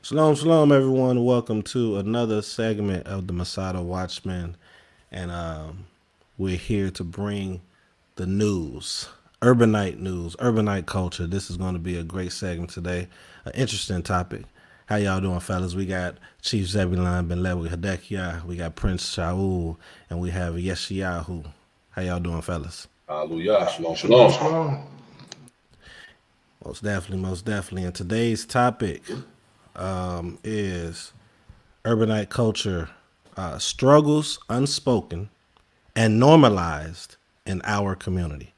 Shalom, shalom, everyone. Welcome to another segment of the Masada Watchmen. And we're here to bring the news, urbanite news, urbanite culture. This is going to be a great segment today. An interesting topic. How y'all doing, fellas? We got Chief Zebulon Ben Lewi Hadekia. We got Prince Shaul. And we have Yeshayahu. How y'all doing, fellas? Hallelujah. Shalom, Shalom, shalom. shalom. Most definitely, most definitely. And today's topic is urbanite culture struggles unspoken and normalized in our community.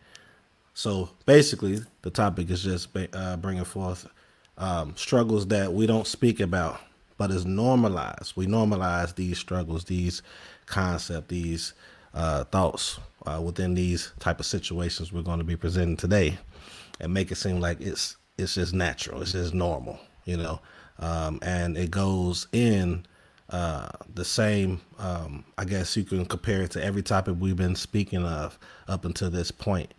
So basically, the topic is just bringing forth struggles that we don't speak about, but is normalized. We normalize these struggles, these concepts, these thoughts within these type of situations we're going to be presenting today, and make it seem like it's just natural, it's just normal, and it goes in the same. I guess you can compare it to every topic we've been speaking of up until this point,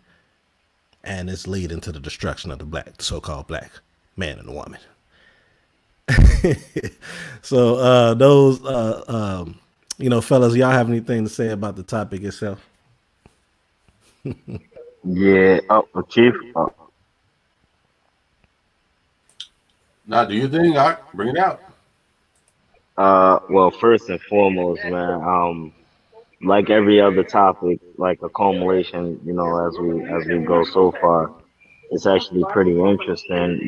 and it's leading to the destruction of the so-called black man and woman. So those, fellas, y'all have anything to say about the topic itself? Yeah, Chief. Now, do your thing. All right, bring it out. Well, first and foremost, man. Like every other topic, like a culmination, as we go so far, it's actually pretty interesting,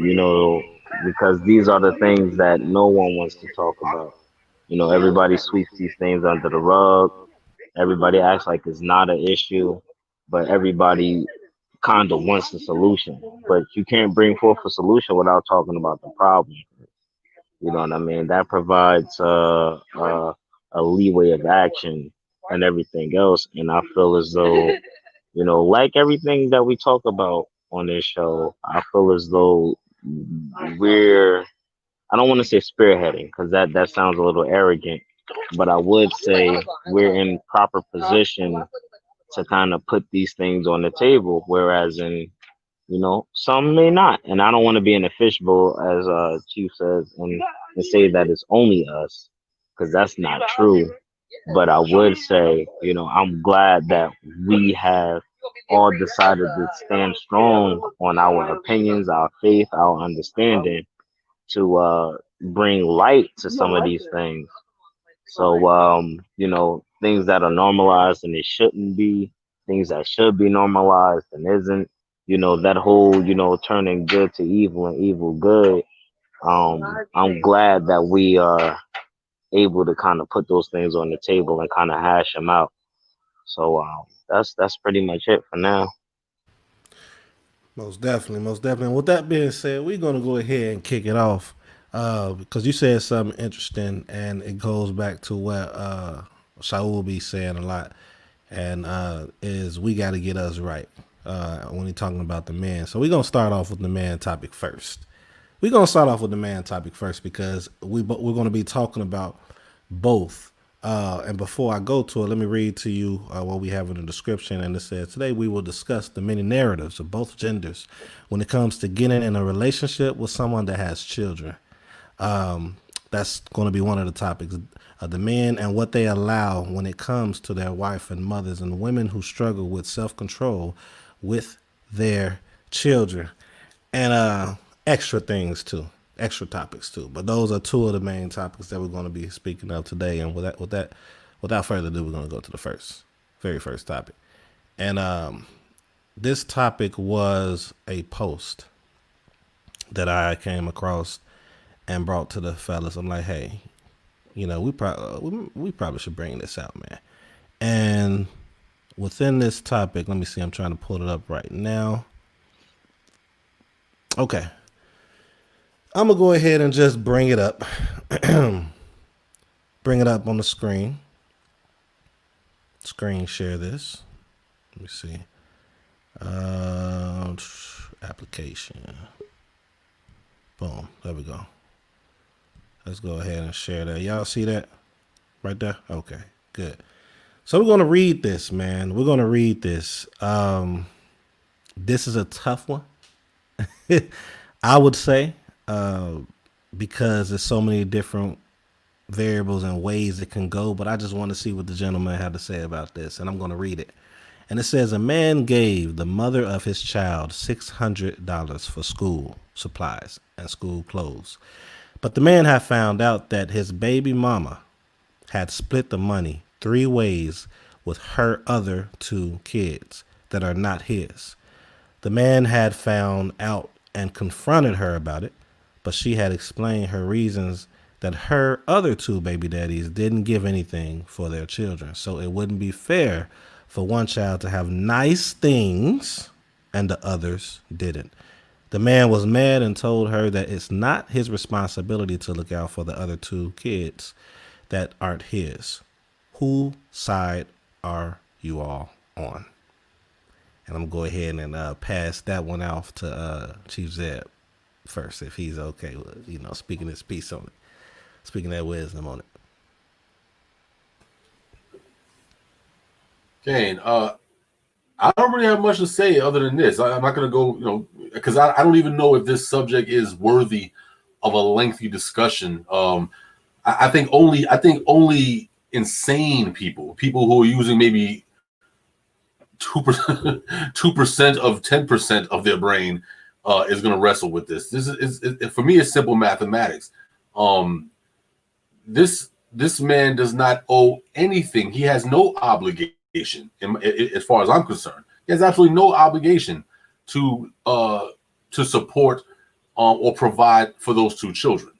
because these are the things that no one wants to talk about. Everybody sweeps these things under the rug. Everybody acts like it's not an issue, but everybody kind of wants a solution. But you can't bring forth a solution without talking about the problem. You know what I mean? That provides a leeway of action and everything else. And I feel as though, like everything that we talk about on this show, I feel as though we're, I don't want to say spearheading because that sounds a little arrogant, but I would say we're in proper position to kind of put these things on the table. Whereas some may not, and I don't want to be in a fishbowl, as Chief says, and say that it's only us, because that's not true. But I would say, I'm glad that we have all decided to stand strong on our opinions, our faith, our understanding to bring light to some of these things. So, things that are normalized and they shouldn't be, things that should be normalized and isn't, that whole, turning good to evil and evil good. I'm glad that we are able to kind of put those things on the table and kind of hash them out. So, that's pretty much it for now. Most definitely, most definitely. With that being said, we're gonna go ahead and kick it off because you said something interesting, and it goes back to what Shaul will be saying a lot, and is we got to get us right when he's talking about the man. So we're gonna start off with the man topic first. We're gonna start off with the man topic first because we're gonna be talking about both. And before I go to it, let me read to you what we have in the description. And it says, today we will discuss the many narratives of both genders when it comes to getting in a relationship with someone that has children. That's going to be one of the topics. The men and what they allow when it comes to their wife and mothers, and women who struggle with self control with their children. And extra things too, extra topics too. But those are two of the main topics that we're going to be speaking of today. And without further ado, we're going to go to the very first topic. And this topic was a post that I came across and brought to the fellas. I'm like, hey, we probably should bring this out, man. And within this topic, let me see. I'm trying to pull it up right now. Okay, I'm gonna go ahead and just bring it up. Bring it up on the screen. Screen share this. Let me see. Application. Boom. There we go. Let's go ahead and share that. Y'all see that right there? Okay, good. So we're gonna read this, man. We're gonna read this. This is a tough one. I would say because there's so many different variables and ways it can go, but I just want to see what the gentleman had to say about this, and I'm going to read it. And it says, a man gave the mother of his child $600 for school supplies and school clothes. But the man had found out that his baby mama had split the money 3 ways with her other 2 kids that are not his. The man had found out and confronted her about it, but she had explained her reasons that her other 2 baby daddies didn't give anything for their children. So it wouldn't be fair for one child to have nice things and the others didn't. The man was mad and told her that it's not his responsibility to look out for the other 2 kids that aren't his. Whose side are you all on? And I'm going to go ahead and pass that one off to Chief Zeb first, if he's okay with speaking his piece on it, speaking that wisdom on it. Kane, I don't really have much to say other than this. I'm not going to go, because I don't even know if this subject is worthy of a lengthy discussion. I think only insane people who are using maybe 2% 2% of 10% of their brain is going to wrestle with this. This is for me, it's simple mathematics. This man does not owe anything. He has no obligation, as far as I'm concerned. He has absolutely no obligation to support or provide for those 2 children.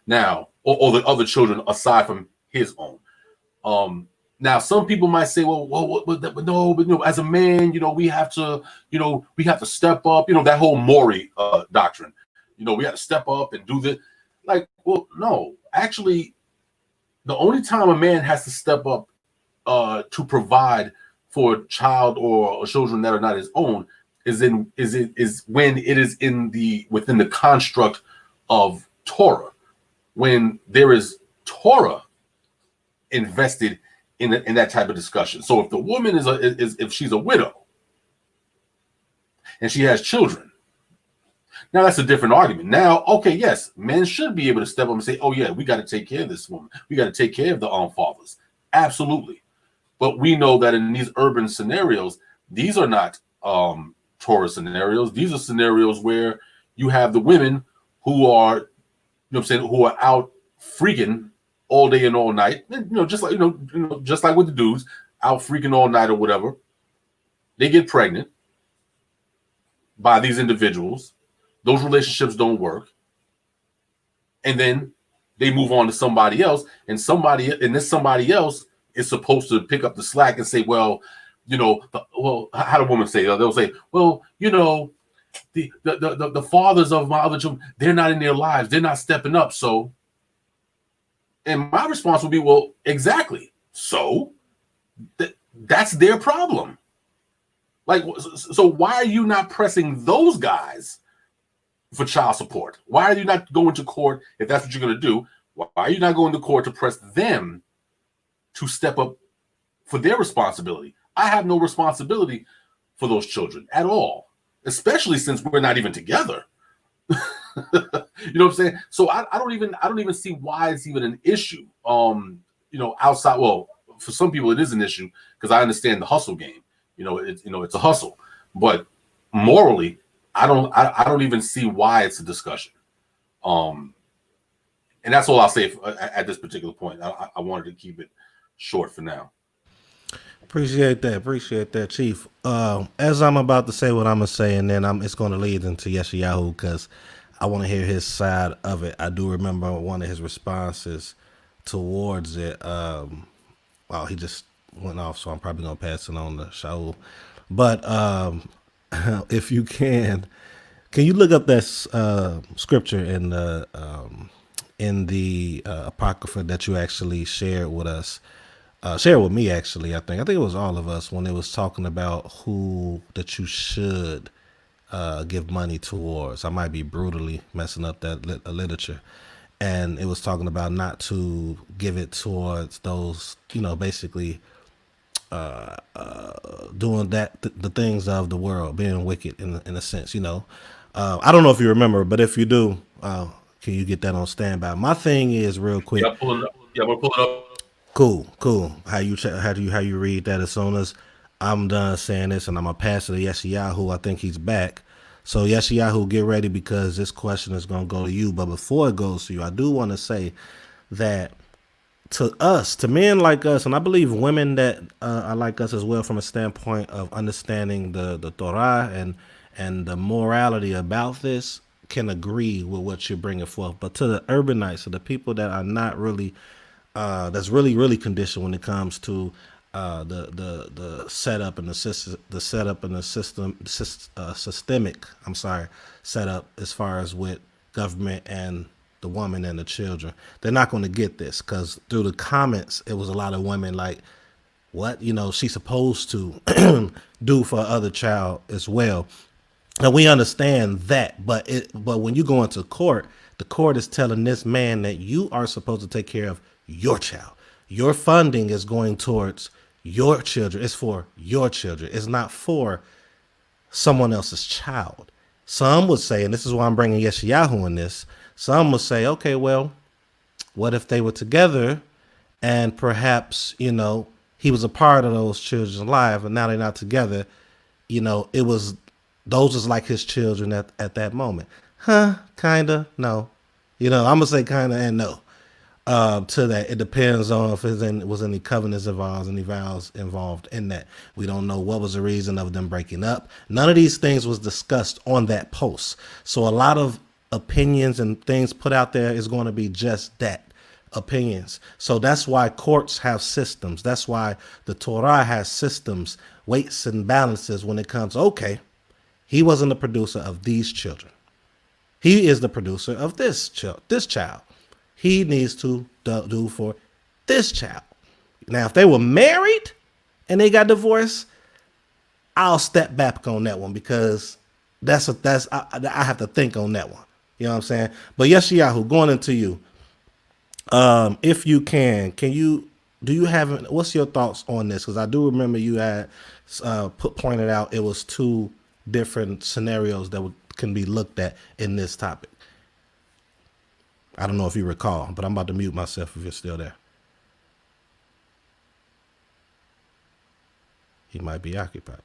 Now, or the other children aside from his own. Now, some people might say, well, no, as a man, we have to, step up, that whole Maury doctrine, we have to step up and do this. Like, well, no, actually, the only time a man has to step up to provide for a child or children that are not his own is when it is within the construct of Torah, when there is Torah invested in that type of discussion. So if the woman if she's a widow and she has children, now that's a different argument. Now, okay, yes, men should be able to step up and say, oh yeah, we got to take care of this woman. We got to take care of the fathers. Absolutely. But we know that in these urban scenarios, these are not Torah scenarios. These are scenarios where you have the women who are, who are out freaking all day and all night, just like with the dudes, out freaking all night or whatever. They get pregnant by these individuals. Those relationships don't work, and then they move on to somebody else, and this somebody else is supposed to pick up the slack and say, well, how do women say? They'll say, well, the fathers of my other children, they're not in their lives, they're not stepping up, so. And my response would be, well, exactly. So that's their problem. Like, so why are you not pressing those guys for child support? Why are you not going to court if that's what you're going to do? Why are you not going to court to press them to step up for their responsibility? I have no responsibility for those children at all, especially since we're not even together. You know what I'm saying? So I don't even see why it's even an issue. Outside. Well, for some people it is an issue because I understand the hustle game. It's a hustle, but morally, I don't even see why it's a discussion. And that's all I'll say at this particular point. I wanted to keep it short for now. Appreciate that, Chief. As I'm about to say what I'm gonna say, and then it's going to lead into Yeshayahu because I want to hear his side of it. I do remember one of his responses towards it. Well, he just went off, so I'm probably gonna pass it on to Shaul. But if you can you look up that scripture in the apocrypha that you actually shared with us? Shared with me, actually. I think it was all of us when it was talking about who that you should give money towards. I might be brutally messing up that literature. And it was talking about not to give it towards those, basically doing the things of the world, being wicked in a sense, I don't know if you remember, but if you do, Can you get that on standby? My thing is real quick. Yeah, pulling it up. Yeah, we're pulling it up now. Cool, cool. How you read that? As soon as I'm done saying this, and I'm gonna pass it to Yeshayahu. I think he's back. So Yeshayahu, get ready because this question is gonna go to you. But before it goes to you, I do want to say that to us, to men like us, and I believe women that are like us as well, from a standpoint of understanding the Torah and the morality about this, can agree with what you're bringing forth. But to the urbanites, to the people that are not really, that's really conditioned when it comes to the setup and the setup and the systemic. I'm sorry, setup as far as with government and the woman and the children. They're not going to get this because through the comments, it was a lot of women like, what, she's supposed to do for other child as well. And we understand that, but when you go into court, the court is telling this man that you are supposed to take care of your child. Your funding is going towards your children. It's for your children. It's not for someone else's child. Some would say, and this is why I'm bringing Yeshayahu in this. Some would say, okay, well, what if they were together and perhaps, he was a part of those children's life and now they're not together? It was, those was like his children at that moment. Huh? Kinda? No. I'm gonna say kinda and no. To that, it depends on if was any covenants involved, any vows involved in that. We don't know what was the reason of them breaking up. None of these things was discussed on that post. So a lot of opinions and things put out there is going to be just that, opinions. So that's why courts have systems. That's why the Torah has systems, weights and balances when it comes. Okay, he wasn't the producer of these children. He is the producer of this child. This child, he needs to do for this child. Now, if they were married and they got divorced, I'll step back on that one because I have to think on that one. You know what I'm saying? But yes, Yahoo, going into you, if you can you do you have what's your thoughts on this? Because I do remember you had pointed out it was two different scenarios that can be looked at in this topic. I don't know if you recall, but I'm about to mute myself if you're still there. He might be occupied.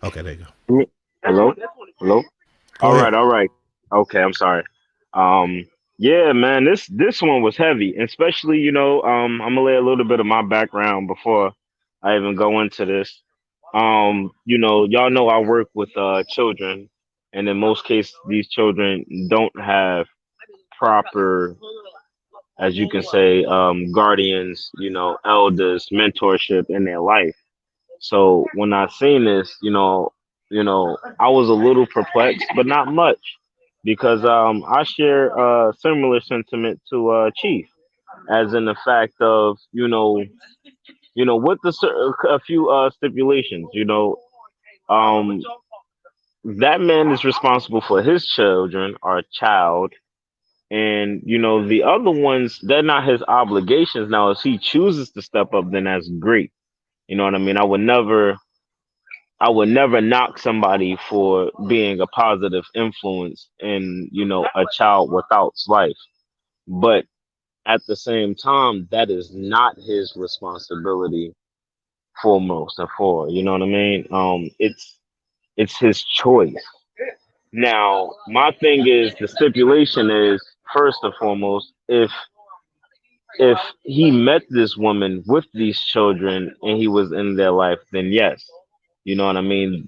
Okay, there you go. Hello, hello. Go ahead. All right. Okay, I'm sorry. Um, yeah, man, this one was heavy, especially I'm gonna lay a little bit of my background before I even go into this. Y'all know I work with children, and in most cases, these children don't have proper, as you can say, guardians, elders, mentorship in their life. So when I seen this, I was a little perplexed, but not much, because I share a similar sentiment to Chief, as in the fact of with a few stipulations, um, that man is responsible for his children or child, and the other ones, they're not his obligations. Now, if he chooses to step up, then that's great. You know what I mean? I would never knock somebody for being a positive influence in, a child without's life. But at the same time, that is not his responsibility foremost and for, you know what I mean? It's his choice. Now, my thing is, the stipulation is, first and foremost, if he met this woman with these children and he was in their life, then yes, you know what I mean?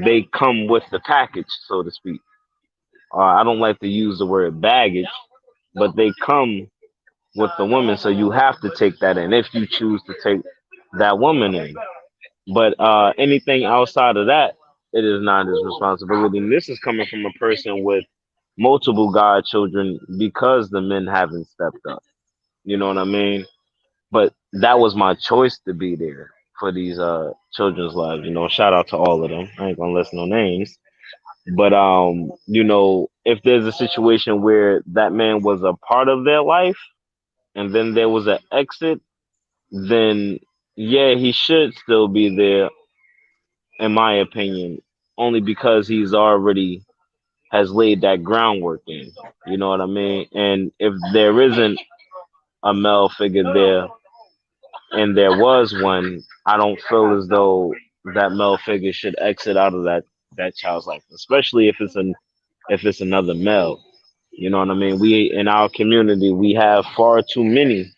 They come with the package, so to speak. I don't like to use the word baggage, but they come with the woman, so you have to take that in if you choose to take that woman in. But anything outside of that, it is not his responsibility. And this is coming from a person with multiple godchildren because the men haven't stepped up. You know what I mean? But that was my choice to be there for these children's lives. Shout out to all of them. I ain't gonna list no names. But if there's a situation where that man was a part of their life and then there was an exit, then yeah, he should still be there, in my opinion, only because he's already has laid that groundwork in. You know what I mean? And if there isn't a male figure there, and there was one, I don't feel as though that male figure should exit out of that child's life, especially if it's another male. You know what I mean? We in our community we have far too many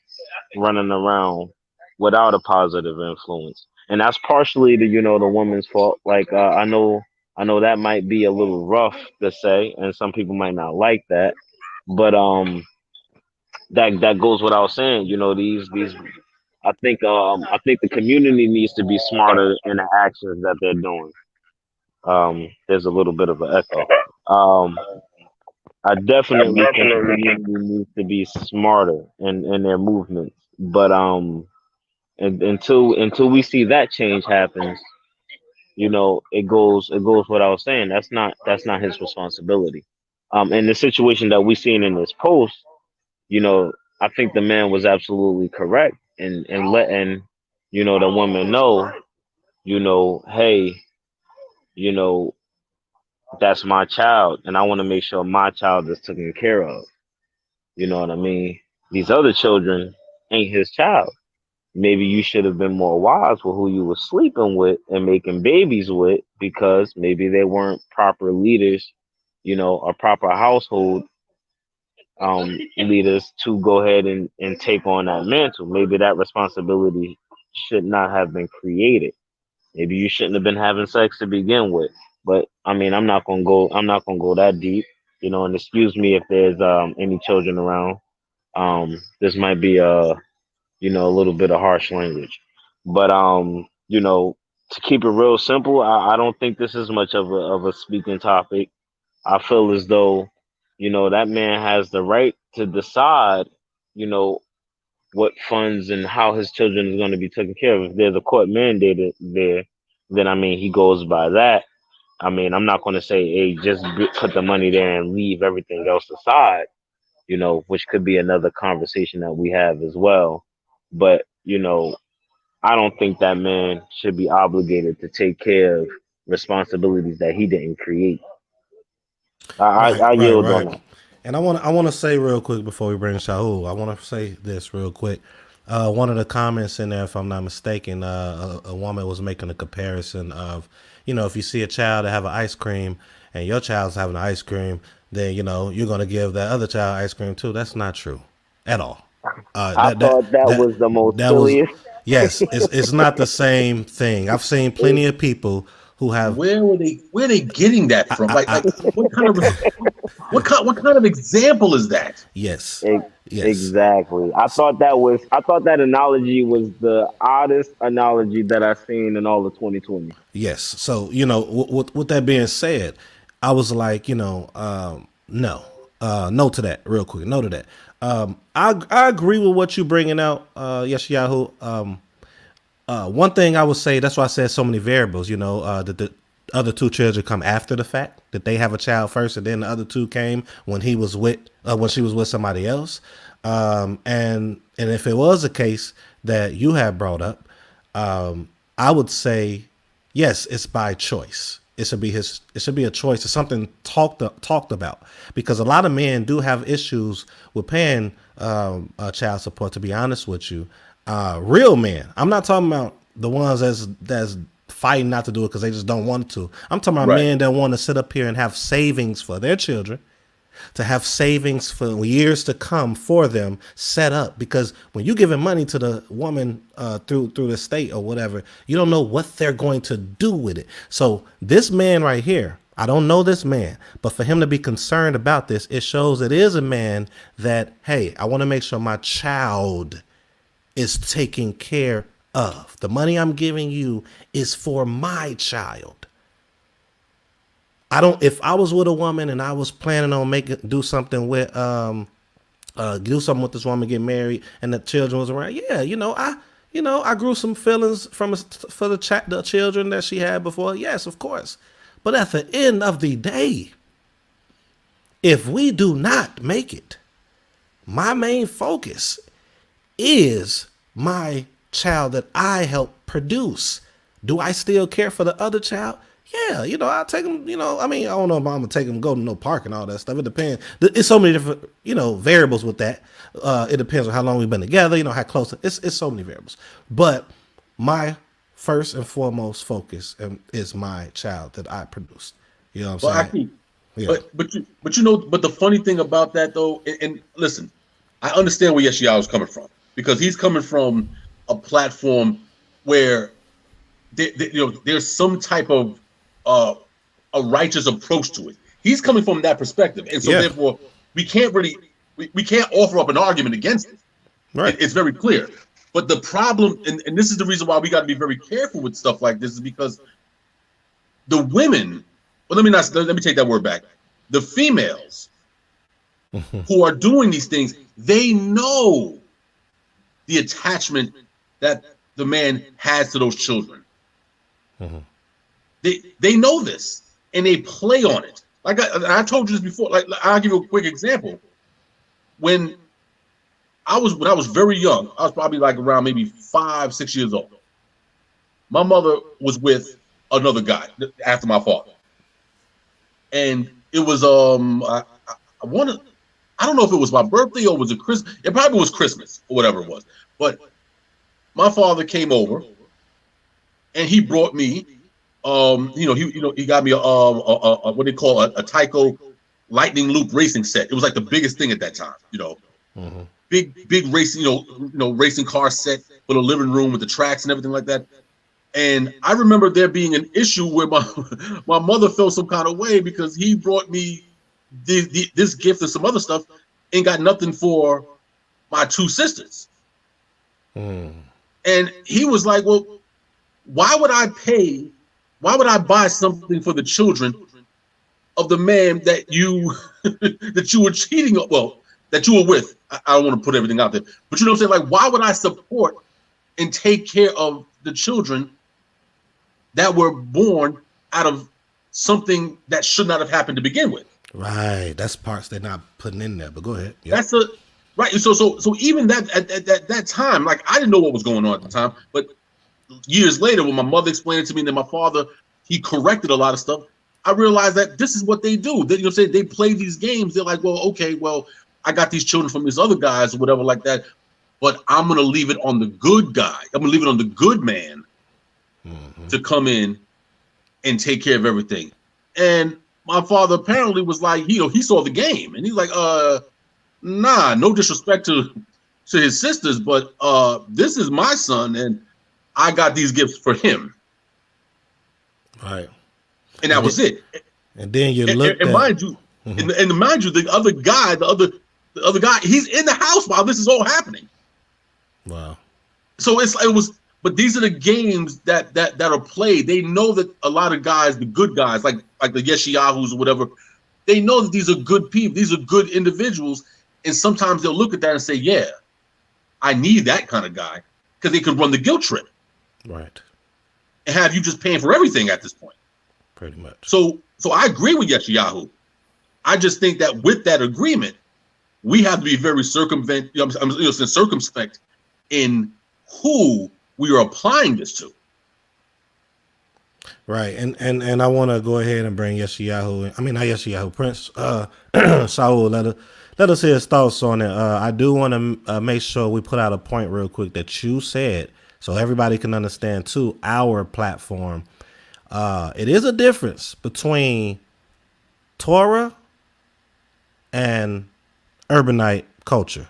running around without a positive influence, and that's partially the the woman's fault. Like I know that might be a little rough to say, and some people might not like that, but that goes without saying. You know, these I think the community needs to be smarter in the actions that they're doing. There's a little bit of an echo. Um, I definitely think the community needs to be smarter in their movements, but until we see that change happens, it goes without saying that's not his responsibility. In the situation that we seen in this post, you know, I think the man was absolutely correct in letting the woman know, hey, you know, that's my child, and I want to make sure my child is taken care of. You know what I mean? These other children ain't his child. Maybe you should have been more wise with who you were sleeping with and making babies with, because maybe they weren't proper leaders, or proper household leaders to go ahead and take on that mantle. Maybe that responsibility should not have been created. Maybe you shouldn't have been having sex to begin with. But I mean, I'm not gonna go that deep, and excuse me if there's any children around. This might be a little bit of harsh language. But to keep it real simple, I don't think this is much of a speaking topic. I feel as though, that man has the right to decide, you know, what funds and how his children is going to be taken care of. If there's a court mandate there, then I mean he goes by that. I mean, I'm not going to say, hey, just put the money there and leave everything else aside, which could be another conversation that we have as well. But, I don't think that man should be obligated to take care of responsibilities that he didn't create. Right, I right, yield on right. that. And I want to say real quick before we bring Shaul, I want to say this real quick. One of the comments in there, if I'm not mistaken, a woman was making a comparison of, if you see a child that have an ice cream and your child's having an ice cream, then you're going to give that other child ice cream too. That's not true at all. Uh, I that that thought that that was the most that was silliest. yes. It's not the same thing. I've seen plenty of people who have Where they getting that from? Like what kind of what kind of example is that? yes, E- yes. Exactly. I thought that analogy was the oddest analogy that I've seen in all of 2020. Yes. So, with that being said, I was like, no, no to that real quick. No to that. I agree with what you bringing out. Yes, Yahoo. One thing I would say, that's why I said so many variables, that the other two children come after the fact, that they have a child first and then the other two came when when she was with somebody else. And if it was a case that you had brought up, I would say yes, it's by choice. It should be a choice. It's something talked about, because a lot of men do have issues with paying child support. To be honest with you, real men. I'm not talking about the ones that's fighting not to do it because they just don't want to. I'm talking about Right. men that want to sit up here and have savings for their children, to have savings for years to come for them set up, because when you giving money to the woman through the state or whatever, you don't know what they're going to do with it. So this man right here, I don't know this man, but for him to be concerned about this, it shows it is a man that, hey, I want to make sure my child is taken care of. The money I'm giving you is for my child. I don't. If I was with a woman and I was planning on do something with do something with this woman, get married, and the children was around, yeah, I grew some feelings for the children that she had before. Yes, of course. But at the end of the day, if we do not make it, my main focus is my child that I help produce. Do I still care for the other child? Yeah, I take them. I mean, I don't know if I'm gonna take them go to no park and all that stuff. It depends. It's so many different, variables with that. It depends on how long we've been together. How close. It's so many variables. But my first and foremost focus is my child that I produced. You know what I'm Well, saying? actually, Yeah. but the funny thing about that though, and listen, I understand where Yeshia's coming from because he's coming from a platform where there's some type of uh, a righteous approach to it. He's coming from that perspective, and so Yeah. therefore we can't really we can't offer up an argument against it. Right. It's very clear. But the problem, and this is the reason why we got to be very careful with stuff like this, is because the women, well, let me take that word back. The females who are doing these things, they know the attachment that the man has to those children. They know this and they play on it. Like I told you this before. Like I'll give you a quick example. When when I was very young, I was probably like around maybe 5, 6 years old. My mother was with another guy after my father, and it was I want to. I don't know if it was my birthday or was it Christmas. It probably was Christmas or whatever it was. But my father came over and he brought me. He got me a what they call a Tyco Lightning Loop racing set. It was like the biggest thing at that time. Big racing, racing car set with a living room with the tracks and everything like that. And I remember there being an issue where my my mother felt some kind of way because he brought me this gift and some other stuff and got nothing for my two sisters. And he was like, well, why would I pay? Why would I buy something for the children of the man that you that you were cheating? Well, that you were with. I don't want to put everything out there, but you know what I'm saying? Like, why would I support and take care of the children that were born out of something that should not have happened to begin with? Right. That's parts they're not putting in there. But go ahead. Yep. That's a right. So even that at that time, like I didn't know what was going on at the time, but years later, when my mother explained it to me, and then my father he corrected a lot of stuff, I realized that this is what they do. They, they play these games. They're like, well, okay, well, I got these children from these other guys or whatever like that, but I'm gonna leave it on the good guy. I'm gonna leave it on the good man to come in and take care of everything. And my father apparently was like, he saw the game, and he's like, nah, no disrespect to his sisters, but this is my son, and I got these gifts for him. Right. And that was it. And then you And, and mind you, and mind you, the other guy, he's in the house while this is all happening. Wow. So but these are the games that are played. They know that a lot of guys, the good guys, like the Yeshiyahus or whatever, they know that these are good people, these are good individuals, and sometimes they'll look at that and say, yeah, I need that kind of guy, because they could run the guilt trip. Right. And have you just paying for everything at this point. Pretty much. So I agree with Yeshayahu. I just think that with that agreement, we have to be very circumspect in who we are applying this to. Right. And I want to go ahead and bring Yeshayahu. I mean, not Yeshayahu, Prince Saul. Let us hear his thoughts on it. I do want to make sure we put out a point real quick that you said, so everybody can understand too, our platform. It is a difference between Torah and Urbanite culture.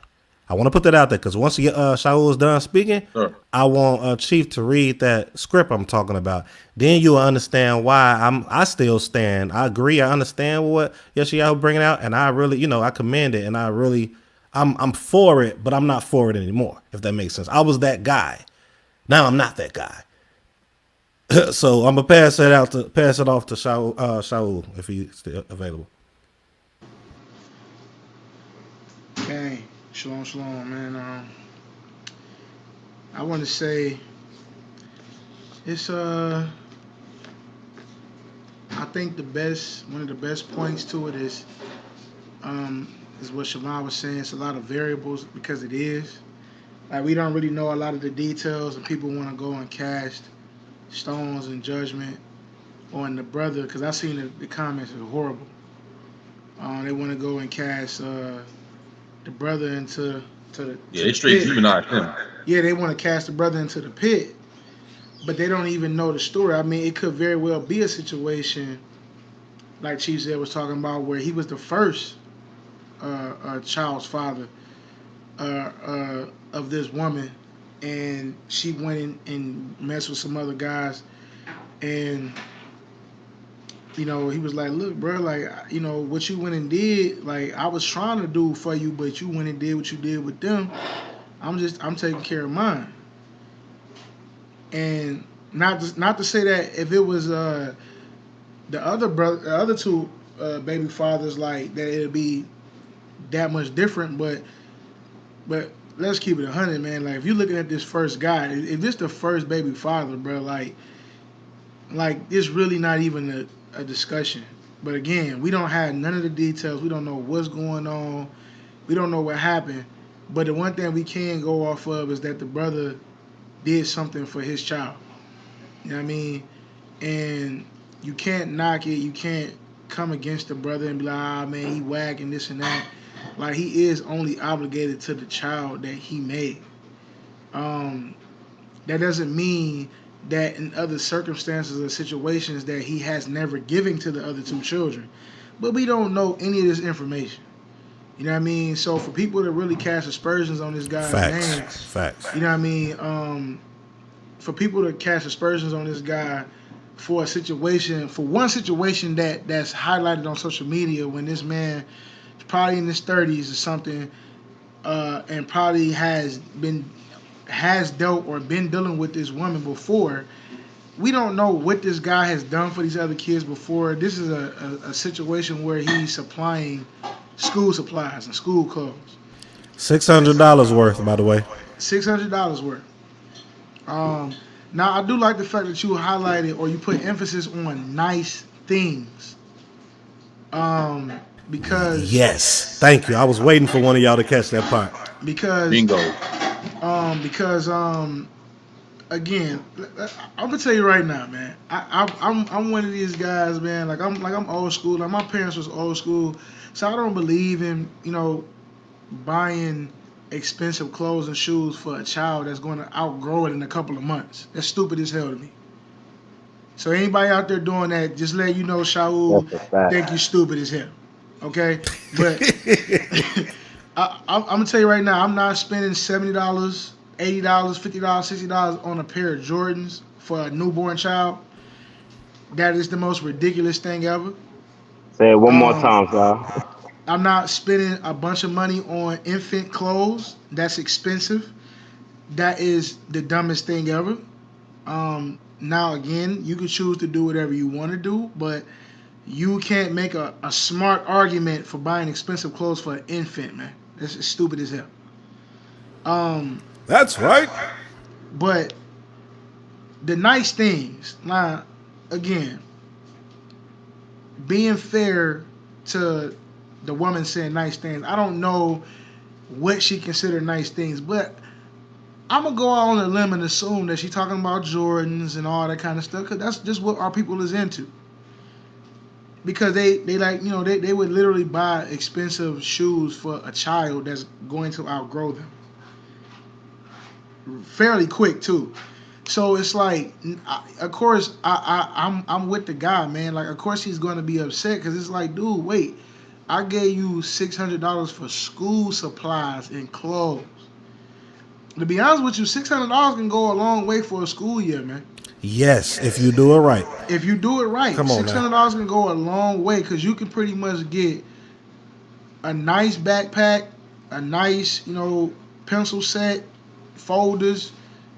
I want to put that out there because once Shaul is done speaking, Sure. I want Chief to read that script I'm talking about. Then you'll understand why I still stand. I agree. I understand what Yeshayahu bringing out, and I really, I commend it, and I'm for it, but I'm not for it anymore. If that makes sense. I was that guy. Now I'm not that guy. So I'm gonna pass it off to Shaul if he's still available. Okay, shalom, man. I want to say it's I think one of the best points to it is what Siobhan was saying. It's a lot of variables because it is like we don't really know a lot of the details, and people want to go and cast stones and judgment on the brother because I seen the comments are horrible. They want to go and cast the brother into Yeah, to they the straight pit. demonized him. Yeah, they want to cast the brother into the pit, but they don't even know the story. I mean, it could very well be a situation like Chief said was talking about where he was the first child's father of this woman, and she went in and messed with some other guys, and he was like, "Look, bro, like, what you went and did, like, I was trying to do for you, but you went and did what you did with them. I'm taking care of mine." And not to say that if it was the other brother, the other two baby fathers, like that, it'd be that much different. But let's keep it 100, man. Like, if you're looking at this first guy, if this the first baby father, bro, like it's really not even a discussion. But again, we don't have none of the details. We don't know what's going on. We don't know what happened. But the one thing we can go off of is that the brother did something for his child. You know what I mean? And you can't knock it. You can't come against the brother and be like, ah, man, he whack and this and that. Like, he is only obligated to the child that he made. Um, that doesn't mean that in other circumstances or situations that he has never given to the other two children. But we don't know any of this information. You know what I mean? So for people to really cast aspersions on this guy's Facts. name, Facts. you know what I mean? For people to cast aspersions on this guy for one situation that's highlighted on social media when this man is probably in his 30s or something, and probably has dealt or been dealing with this woman before. We don't know what this guy has done for these other kids before. This is a situation where he's supplying school supplies and school clothes. $600 worth, by the way. $600 worth. Um, Now I do like the fact that you highlighted or you put emphasis on nice things. Um, because Yes. Thank you. I was waiting for one of y'all to catch that part. because Bingo. because again, I'm gonna tell you right now, man. I'm one of these guys, man. Like I'm old school. Like my parents was old school, so I don't believe in buying expensive clothes and shoes for a child that's going to outgrow it in a couple of months. That's stupid as hell to me. So anybody out there doing that, just let you know, That's Shaul, a fact. think you stupid as hell. Okay, but I'm gonna tell you right now, I'm not spending $70, $80, $50, $60 on a pair of Jordans for a newborn child. That is the most ridiculous thing ever. Say it one more Um, time, sir. I'm not spending a bunch of money on infant clothes. That's expensive. That is the dumbest thing ever. Now again, you can choose to do whatever you want to do, but you can't make a smart argument for buying expensive clothes for an infant, man. That's stupid as hell. Um, That's right. but the nice things, now, again, being fair to the woman saying nice things. I don't know what she considered nice things, but I'm gonna go out on a limb and assume that she's talking about Jordans and all that kind of stuff, because that's just what our people is into. Because they like they would literally buy expensive shoes for a child that's going to outgrow them fairly quick too. So it's like, of course, I'm with the guy, man. Like, of course he's gonna be upset because it's like, dude, wait, I gave you $600 for school supplies and clothes. To be honest with you, $600 can go a long way for a school year, man. Yes, if you do it right. If you do it right, Come on six now. hundred dollars can go a long way because you can pretty much get a nice backpack, a nice pencil set, folders,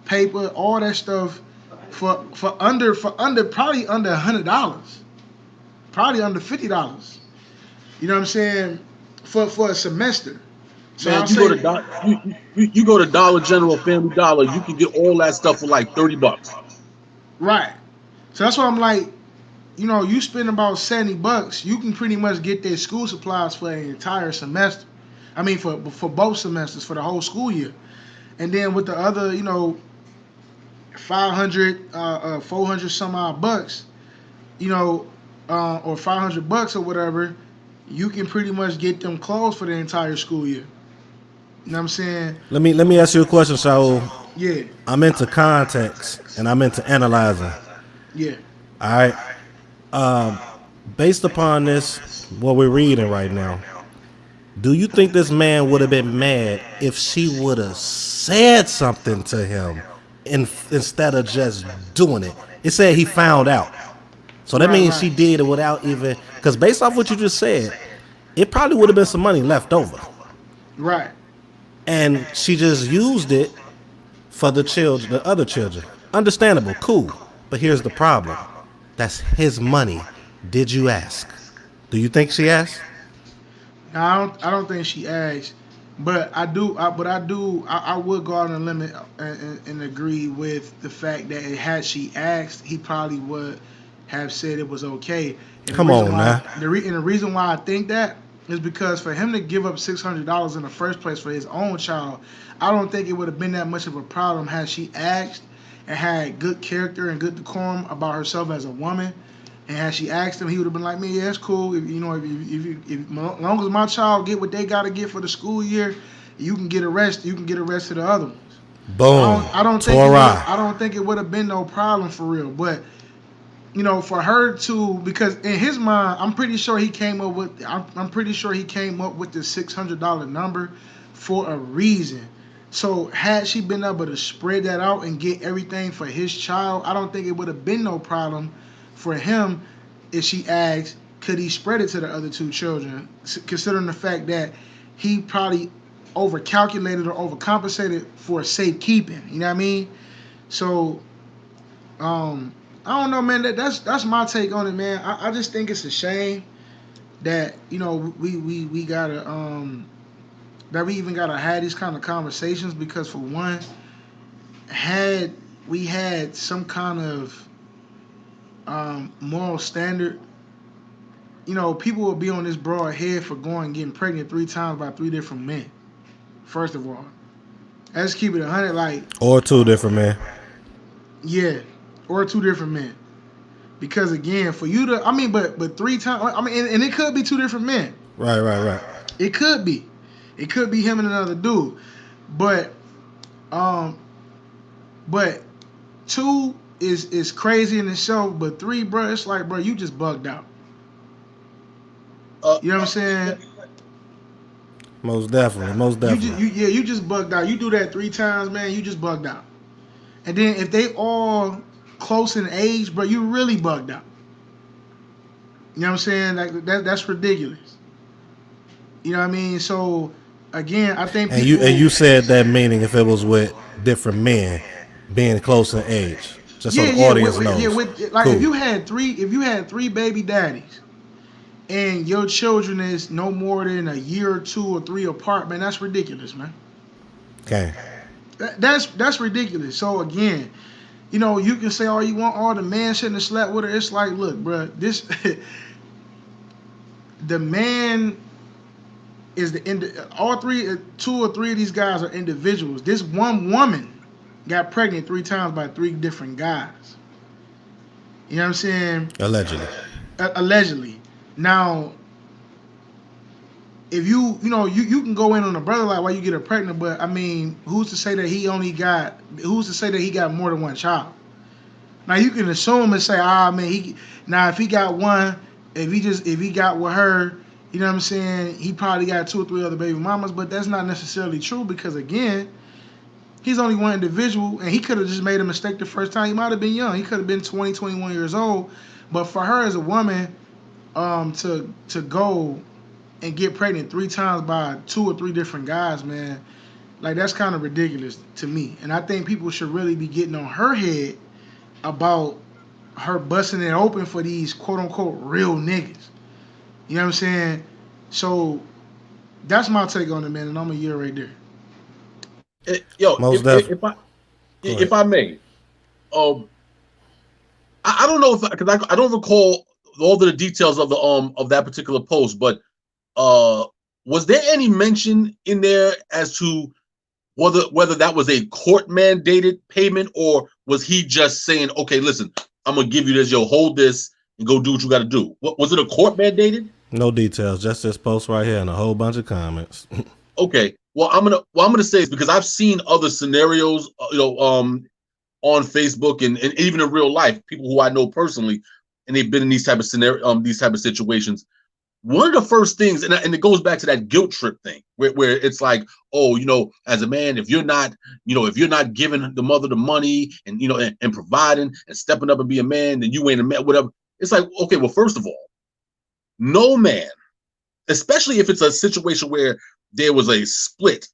paper, all that stuff for under probably under $100, probably under $50. You know what I'm saying? For a semester. So Man, I'll say you go to Dollar General, Family Dollar, you can get all that stuff for like $30. right. So that's why I'm like, you spend about $70, you can pretty much get their school supplies for an entire semester. I mean, for both semesters for the whole school year, and then with the other, 500, 400 some odd bucks, you know, or $500 or whatever, you can pretty much get them clothes for the entire school year. You know what I'm saying? Let me ask you a question, Saul. Yeah, I'm into context and I'm into analyzing. yeah. All right. Based upon this, what we're reading right now, do you think this man would have been mad if she would have said something to him instead of just doing it? It said he found out. So that Right, means right, she did it without even, because based off what you just said, it probably would have been some money left over. right. And she just used it for the children, the other children. Understandable, cool. But here's the problem. That's his money. Did you ask? Do you think she asked? Now, I don't think she asked, but I would go out on a limit and agree with the fact that had she asked, he probably would have said it was okay. And Come on now. the reason why I think that is because for him to give up $600 in the first place for his own child, I don't think it would have been that much of a problem had she asked and had good character and good decorum about herself as a woman. And had she asked him, he would have been like, "Man, yeah, it's cool. If, you know, if as long as my child get what they got to get for the school year, you can get a rest. You can get a rest of the other ones." Boom. I don't think it would. Torah. I don't think it would have been no problem for real. But for her to, because in his mind, I'm pretty sure he came up with. I'm pretty sure he came up with the $600 number for a reason. So had she been able to spread that out and get everything for his child, I don't think it would have been no problem for him if she asked, could he spread it to the other two children, considering the fact that he probably overcalculated or overcompensated for safekeeping. You know what I mean? So I don't know, man. That's my take on it, man. I just think it's a shame that we gotta that we even gotta have these kind of conversations because for one, had we had some kind of moral standard, people would be on this broad head for going and getting pregnant 3 times by 3 different men. First of all, let's keep it 100. Like, Or two different men. yeah, or 2 different men. Because again, for you to, I mean, but 3 times, I mean, and it could be 2 different men. Right. It could be, him and another dude. But um, but two is crazy in itself. But three, bro, it's like, bro, you just bugged out. Uh, You know what I'm saying? Most definitely. Most definitely. You just bugged out. You do that 3 times, man. You just bugged out. And then if they all close in age, bro, you really bugged out. You know what I'm saying? Like that's ridiculous. You know what I mean? So again, I think And people. you said that meaning if it was with different men being close in age. Just so Yeah, the yeah, audience knows. like Cool. if you had three baby daddies and your children is no more than a year or 2 or 3 apart, man, that's ridiculous, man. Okay. That's ridiculous. So again, you can say all you want, all the man shouldn't have slept with her. It's like, look, bro, this the man is all three, 2 or 3 of these guys are individuals. This one woman got pregnant 3 times by 3 different guys. You know what I'm saying? Allegedly. Allegedly. Now, if you can go in on a brother like why you get her pregnant, but I mean, who's to say that who's to say that he got more than one child? Now you can assume and say, man, if he got one, if he got with her, you know what I'm saying, he probably got 2 or 3 other baby mamas, but that's not necessarily true because again, he's only one individual and he could have just made a mistake the first time. He might have been young. He could have been 20, 21 years old. But for her as a woman, to go and get pregnant 3 times by 2 or 3 different guys, man, like that's kind of ridiculous to me. And I think people should really be getting on her head about her busting it open for these quote unquote real niggas. You know what I'm saying? So that's my take on it, man, and I'm a year right there. yo, Most definitely. Go if ahead. I may, um, I don't know if because I don't recall all the details of that particular post, but was there any mention in there as to whether that was a court mandated payment or was he just saying, okay, listen, I'm gonna give you this, yo, hold this, and go do what you got to do. What was it? A court mandated? No details, just this post right here and a whole bunch of comments. Okay. Well, I'm gonna say this because I've seen other scenarios, on Facebook and even in real life, people who I know personally, and they've been in these type of these type of situations. One of the first things, and it goes back to that guilt trip thing, where it's like, oh, as a man, if you're not, if you're not giving the mother the money and and providing and stepping up and be a man, then you ain't a man, whatever. It's like, okay, well, first of all, no man, especially if it's a situation where there was a split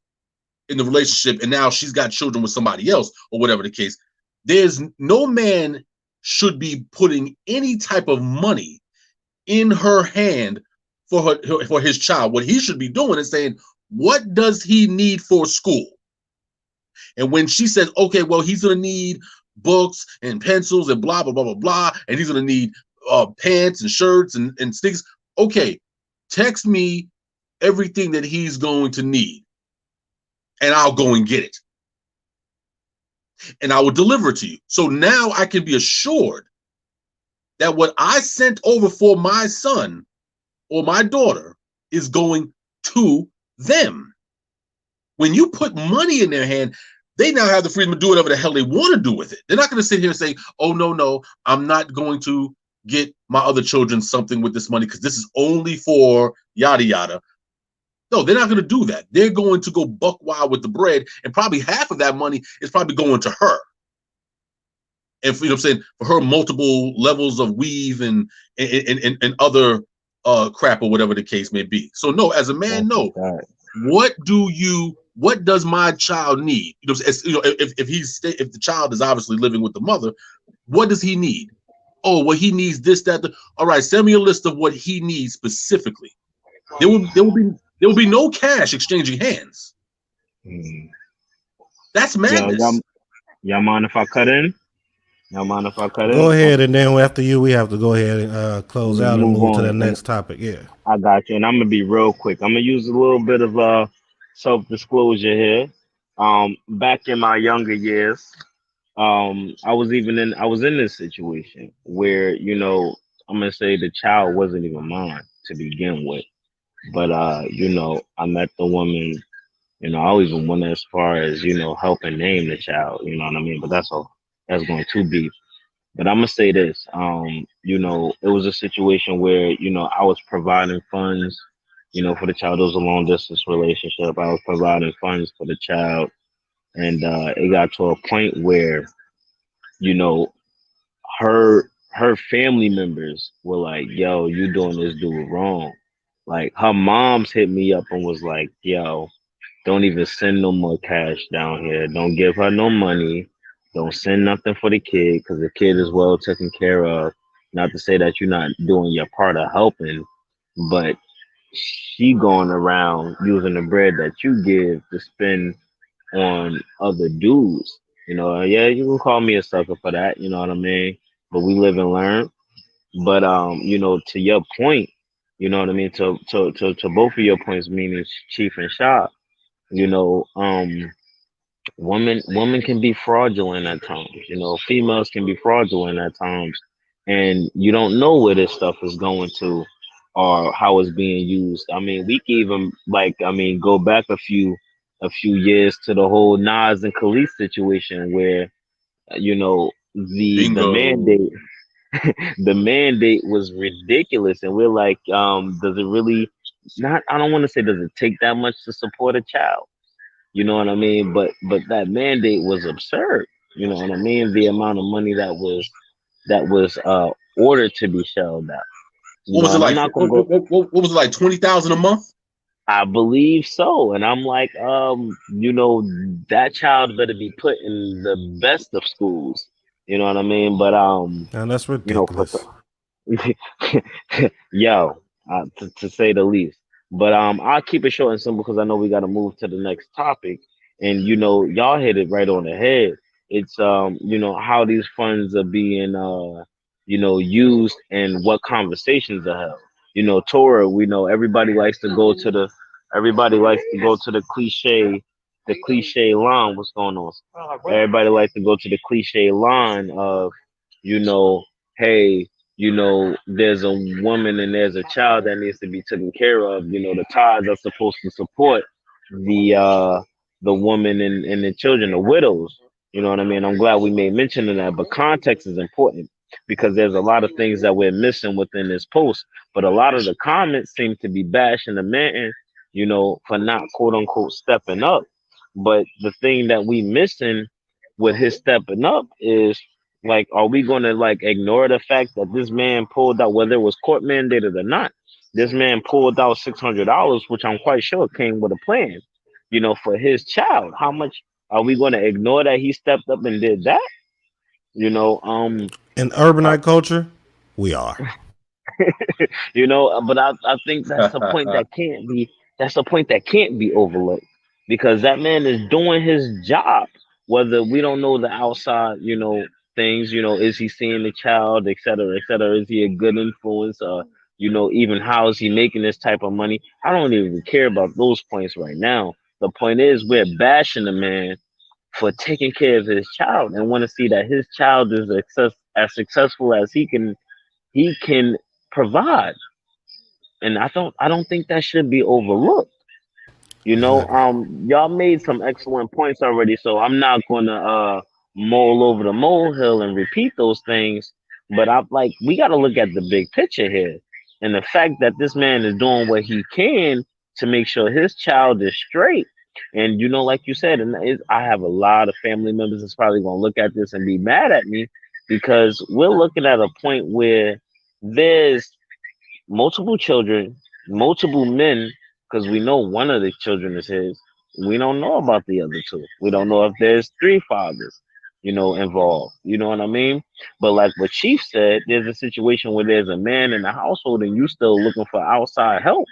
in the relationship and now she's got children with somebody else or whatever the case, there's no man should be putting any type of money in her hand for his child. What he should be doing is saying, what does he need for school? And when she says, okay, well, he's going to need books and pencils and blah, blah, blah, blah, blah, and he's going to need pants and shirts and sticks. Okay, text me everything that he's going to need, and I'll go and get it. And I will deliver it to you. So now I can be assured that what I sent over for my son or my daughter is going to them. When you put money in their hand, they now have the freedom to do whatever the hell they want to do with it. They're not going to sit here and say, oh, no, I'm not going to get my other children something with this money because this is only for yada, yada. No, they're not going to do that. They're going to go buck wild with the bread, and probably half of that money is probably going to her. And for, I'm saying, for her multiple levels of weave and other crap or whatever the case may be. So no, as a man, no. What does my child need? If the child is obviously living with the mother, what does he need? Oh, well, he needs this, that. All right, send me a list of what he needs specifically. There will be no cash exchanging hands. That's madness. Y'all mind if I cut in? Go ahead, and then after you, we have to go ahead and close out and move to the next topic. Yeah, I got you, and I'm gonna be real quick. I'm gonna use a little bit of self-disclosure here. Back in my younger years, I was in this situation where I'm gonna say the child wasn't even mine to begin with, but I met the woman. I even went as far as helping name the child. You know what I mean? But that's all. That's going too deep. But I'm gonna say this. It was a situation where I was providing funds, for the child. It was a long distance relationship. I was providing funds for the child, and it got to a point where you know her family members were like, "Yo, you doing this dude wrong." Like her mom's hit me up and was like, "Yo, don't even send no more cash down here. Don't give her no money. Don't send nothing for the kid because the kid is well taken care of." Not to say that you're not doing your part of helping, but she going around using the bread that you give to spend on other dudes. Yeah, you can call me a sucker for that. You know what I mean? But we live and learn. But to your point, you know what I mean. To both of your points, meaning Chief and Shop. You know, women can be fraudulent at times. Females can be fraudulent at times, and you don't know where this stuff is going to or how it's being used. I mean, we can even go back a few years to the whole Nas and Khalid situation where the Bingo. mandate the mandate was ridiculous, and we're like, does it really not? I don't want to say does it take that much to support a child. You know what I mean? But that mandate was absurd. You know what I mean? The amount of money that was ordered to be shelled out. What was it And I'm like? not gonna What, go. what was it like? 20,000 a month? I believe so, and I'm like, that child better be put in the best of schools. You know what I mean? But and that's for ridiculous. yo, to say the least. But I'll keep it short and simple because I know we got to move to the next topic. And y'all hit it right on the head. It's how these funds are being used and what conversations are held. Torah, we know everybody likes to go to the cliche line. What's going on? Everybody likes to go to the cliche line of, hey, there's a woman and there's a child that needs to be taken care of. The ties are supposed to support the uh the woman and the children, the widows. You know what I mean? I'm glad we made mention of that, but context is important because there's a lot of things that we're missing within this post. But a lot of the comments seem to be bashing the man, for not quote unquote stepping up. But the thing that we missing with his stepping up is, like, are we going to like ignore the fact that this man pulled out, whether it was court mandated or not? This man pulled out $600, which I'm quite sure came with a plan, for his child. How much are we going to ignore that he stepped up and did that? You know, um, In uh, urbanite culture, we are. but I think that's a point that can't be overlooked because that man is doing his job. Whether we don't know the outside, things, is he seeing the child, et cetera, et cetera? Is he a good influence? Even how is he making this type of money? I don't even care about those points right now. The point is we're bashing the man for taking care of his child and want to see that his child is as successful as he can provide. And I don't think that should be overlooked. Exactly. Y'all made some excellent points already, so I'm not gonna mull over the molehill and repeat those things. But I'm like, we got to look at the big picture here, and the fact that this man is doing what he can to make sure his child is straight. And like you said, and I have a lot of family members that's probably gonna look at this and be mad at me because we're looking at a point where there's multiple children, multiple men, because we know one of the children is his. We don't know about the other two. We don't know if there's three fathers, involved. You know what I mean? But like what Chief said, there's a situation where there's a man in the household and you still looking for outside help.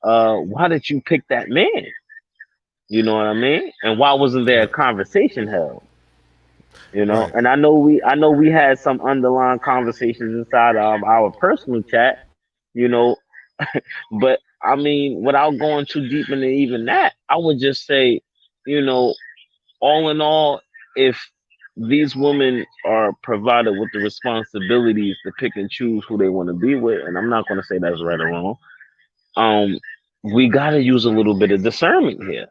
Why did you pick that man? You know what I mean? And why wasn't there a Right. conversation held? Right. And I know we had some underlying conversations inside of our personal chat, you know, but I mean, without going too deep into even that, I would just say, you know, all in all, if these women are provided with the responsibilities to pick and choose who they want to be with, and I'm not going to say that's right or wrong, um, we got to use a little bit of discernment here.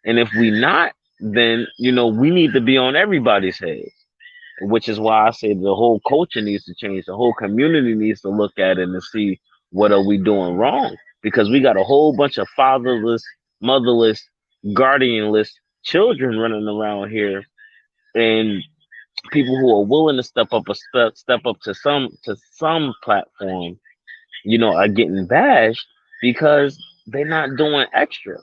And if we not, then we need to be on everybody's head, which is why I say the whole culture needs to change. The whole community needs to look at it and see what are we doing wrong, because we got a whole bunch of fatherless, motherless, guardianless children running around here, and people who are willing to step up to some platform, are getting bashed because they're not doing extra.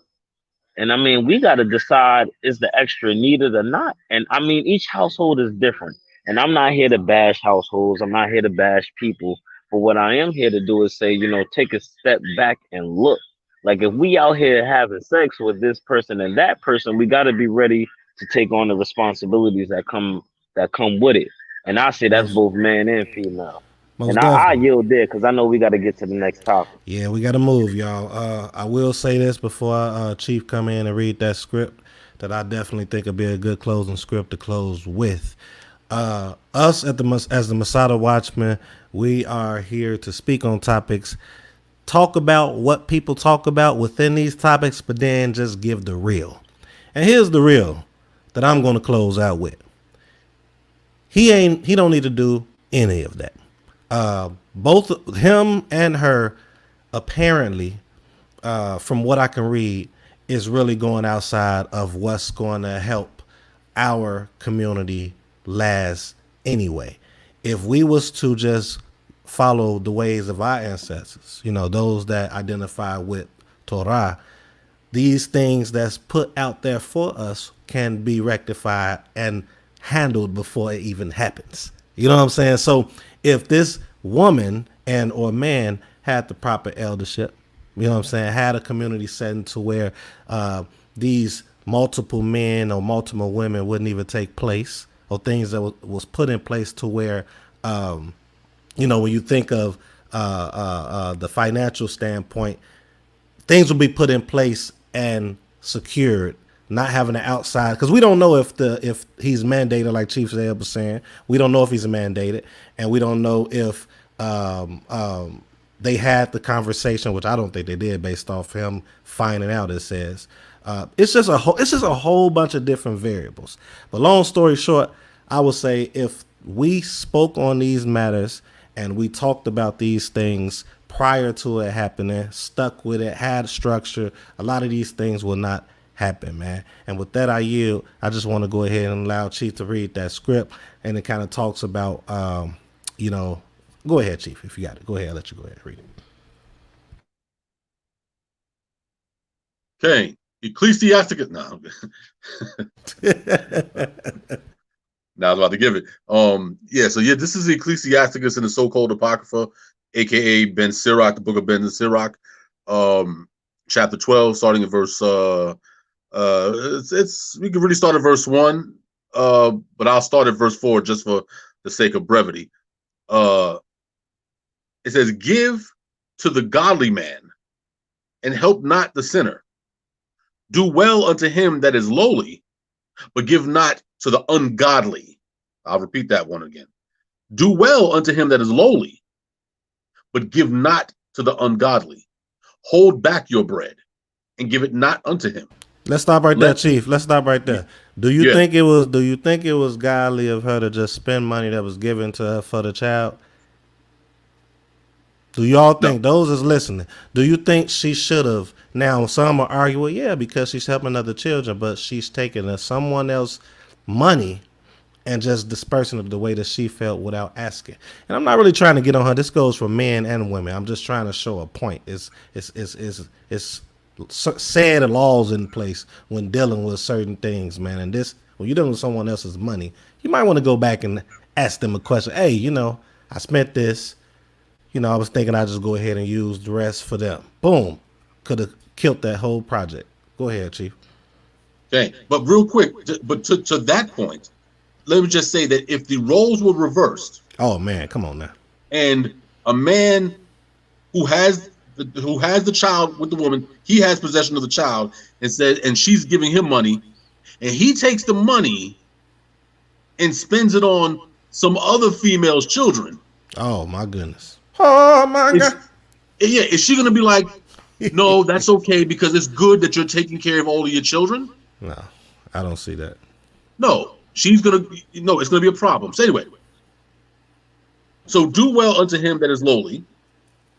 And I mean, we got to decide, is the extra needed or not? And I mean, each household is different. And I'm not here to bash households. I'm not here to bash people. But what I am here to do is say, take a step back and look. Like if we out here having sex with this person and that person, we got to be ready to take on the responsibilities that come with it. And I say that's Most both man and female. most And I definitely. yield there because I know we got to get to the next topic. Yeah, we got to move, y'all. I will say this before Chief come in and read that script that I definitely think would be a good closing script to close with. Us as the Masada Watchmen, we are here to speak on topics, talk about what people talk about within these topics, but then just give the real. And here's the real that I'm going to close out with. He don't need to do any of that. Both him and her apparently, from what I can read, is really going outside of what's going to help our community last anyway. If we was to just follow the ways of our ancestors, those that identify with Torah, these things that's put out there for us can be rectified and handled before it even happens. You know what I'm saying? So if this woman and or man had the proper eldership, you know what I'm saying, had a community setting to where these multiple men or multiple women wouldn't even take place, or things that was put in place to where when you think of the financial standpoint, things will be put in place and secured, not having an outside, because we don't know if he's mandated, like Chief Zeb was saying. We don't know if he's mandated, and we don't know if They had the conversation, which I don't think they did, based off him finding out. It says it's just a whole bunch of different variables. But long story short, I would say if we spoke on these matters and we talked about these things prior to it happening, stuck with it, had structure, a lot of these things will not happen, man. And with that, I yield. I just want to go ahead and allow Chief to read that script, and it kind of talks about, you know, go ahead, Chief, if you got it. Go ahead, I'll let you go ahead and read Okay, Ecclesiasticus. No, it. now I was about to give it. Yeah. So yeah, this is Ecclesiasticus in the so-called Apocrypha, aka Ben Sirach, the Book of Ben Sirach, chapter 12, starting at verse. It's we can really start at verse 1, but I'll start at verse 4 just for the sake of brevity. Uh, it says, "Give to the godly man, and help not the sinner. Do well unto him that is lowly, but give not to the ungodly." I'll repeat that one again. "Do well unto him that is lowly, but give not to the ungodly. Hold back your bread, and give it not unto him." Let's stop right there, Let Chief. Let's stop right there. Do you Yeah, think it was? Do you think it was godly of her to just spend money that was given to her for the child? Do y'all no, think those is listening? Do you think she should have? Now some are arguing, well, yeah, because she's helping other children, but she's taking someone else money and just dispersing it the way that she felt without asking. And I'm not really trying to get on her. This goes for men and women. I'm just trying to show a point. It's sad laws in place when dealing with certain things, man. And this, when you're dealing with someone else's money, you might want to go back and ask them a question. Hey, I spent this. I was thinking I'd just go ahead and use the rest for them. Boom. Could have killed that whole project. Go ahead, Chief. okay. But real quick, but to that point, let me just say that if the roles were reversed, Oh man, come on now. and a man who has the child with the woman, he has possession of the child, and she's giving him money, and he takes the money and spends it on some other female's children. Oh my goodness. Oh my Is god. Yeah, is she gonna be like, no, that's okay because it's good that you're taking care of all of your children? No, I don't see that. No, no, it's gonna be a problem. So anyway, so do well unto him that is lowly,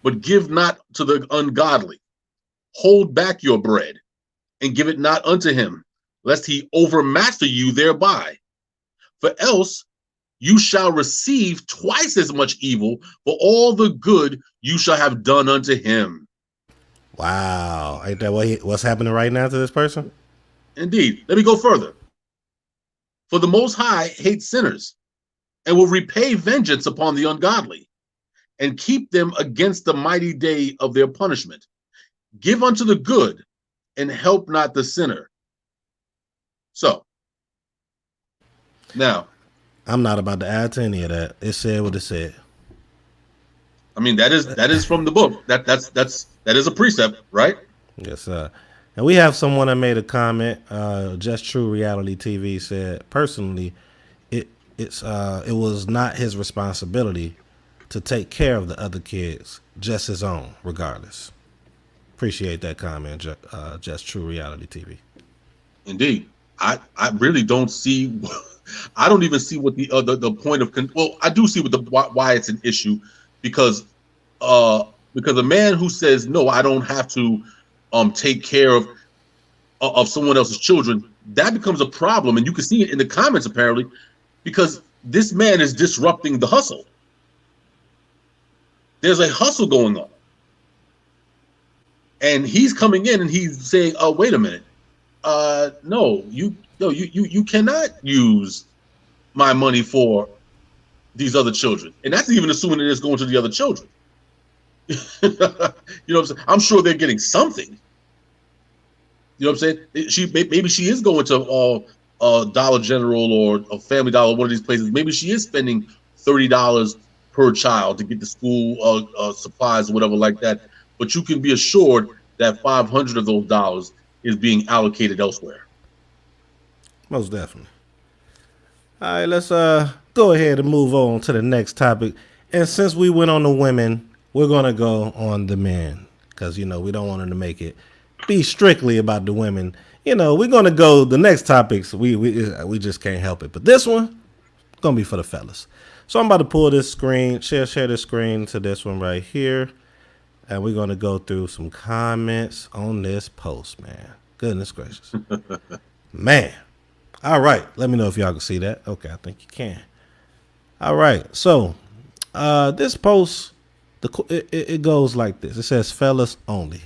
but give not to the ungodly. Hold back your bread, and give it not unto him, lest he overmaster you thereby. For else you shall receive twice as much evil for all the good you shall have done unto him. Wow. Ain't that what's happening right now to this person? Indeed. Let me go further. For the Most High hates sinners, and will repay vengeance upon the ungodly, and keep them against the mighty day of their punishment. Give unto the good, and help not the sinner. So, now, I'm not about to add to any of that. It said what it said. I mean, that is from the book. That is a precept, right? Yes, sir. And we have someone that made a comment. Just True Reality TV said, personally, it was not his responsibility to take care of the other kids, just his own, regardless. Appreciate that comment, Just True Reality TV. Indeed. I really don't see. I don't even see what the point of. Well, I do see what why it's an issue, because a man who says no, I don't have to take care of someone else's children, that becomes a problem, and you can see it in the comments apparently, because this man is disrupting the hustle. There's a hustle going on, and he's coming in and he's saying, "Oh, wait a minute, no, you cannot use my money for these other children," and that's even assuming that it's going to the other children. You know what I'm saying? I'm sure they're getting something. You know what I'm saying? Maybe she is going to Dollar General or a Family Dollar, one of these places. Maybe she is spending $30 per child to get the school supplies or whatever like that. But you can be assured that 500 of those dollars is being allocated elsewhere. Most definitely. All right, let's go ahead and move on to the next topic. And since we went on the women, we're gonna go on the men because we don't want them to make it be strictly about the women. We're gonna go the next topics. We just can't help it. But this one gonna be for the fellas. So I'm about to pull this screen, share this screen to this one right here, and we're gonna go through some comments on this post, man. Goodness gracious, man. All right, let me know if y'all can see that. Okay, I think you can. All right, so this post, it goes like this. It says, "Fellas only."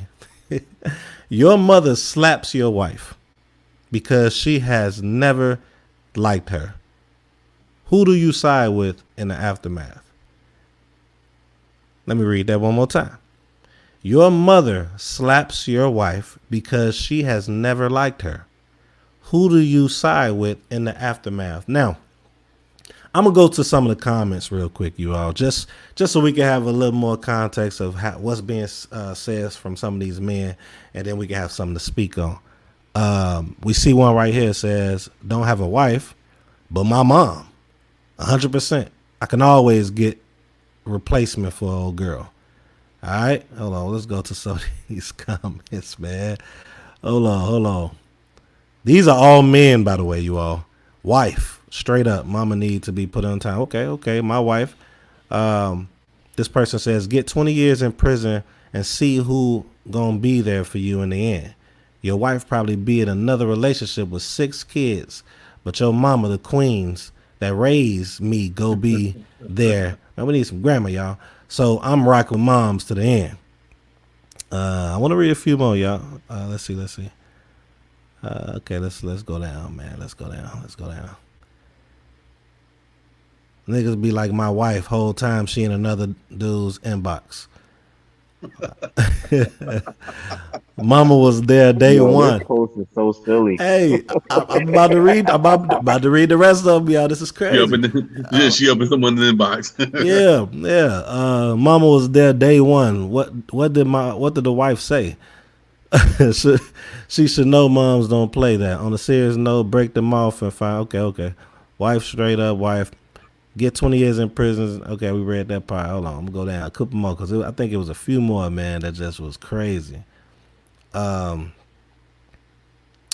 Your mother slaps your wife because she has never liked her. Who do you side with in the aftermath? Let me read that one more time. Your mother slaps your wife because she has never liked her. Who do you side with in the aftermath? Now, I'm gonna go to some of the comments real quick, you all, just so we can have a little more context of what's being said from some of these men, and then we can have something to speak on. We see one right here says, "Don't have a wife, but my mom, 100%. I can always get replacement for an old girl." All right, hold on. Let's go to some of these comments, man. Hold on. These are all men, by the way, you all. Wife, straight up, mama need to be put on time. Okay, my wife. This person says, get 20 years in prison and see who gonna be there for you in the end. Your wife probably be in another relationship with 6 kids, but your mama, the queens that raised me, go be there. Man, we need some grammar, y'all. So I'm rocking with moms to the end. I want to read a few more, y'all. Let's see. Okay, let's go down, man. Let's go down. Niggas be like my wife whole time she in another dude's inbox. Mama was there day one. This post is so silly. Hey, I'm about to read. I'm about to read the rest of them, y'all. This is crazy. She up in someone's inbox. Yeah. Mama was there day one. What did the wife say? She should know moms don't play that. On a serious note, break them off and find. Okay. Wife straight up. Wife get 20 years in prison. Okay, we read that part. Hold on, I'm gonna go down a couple more because I think it was a few more, man. That just was crazy. A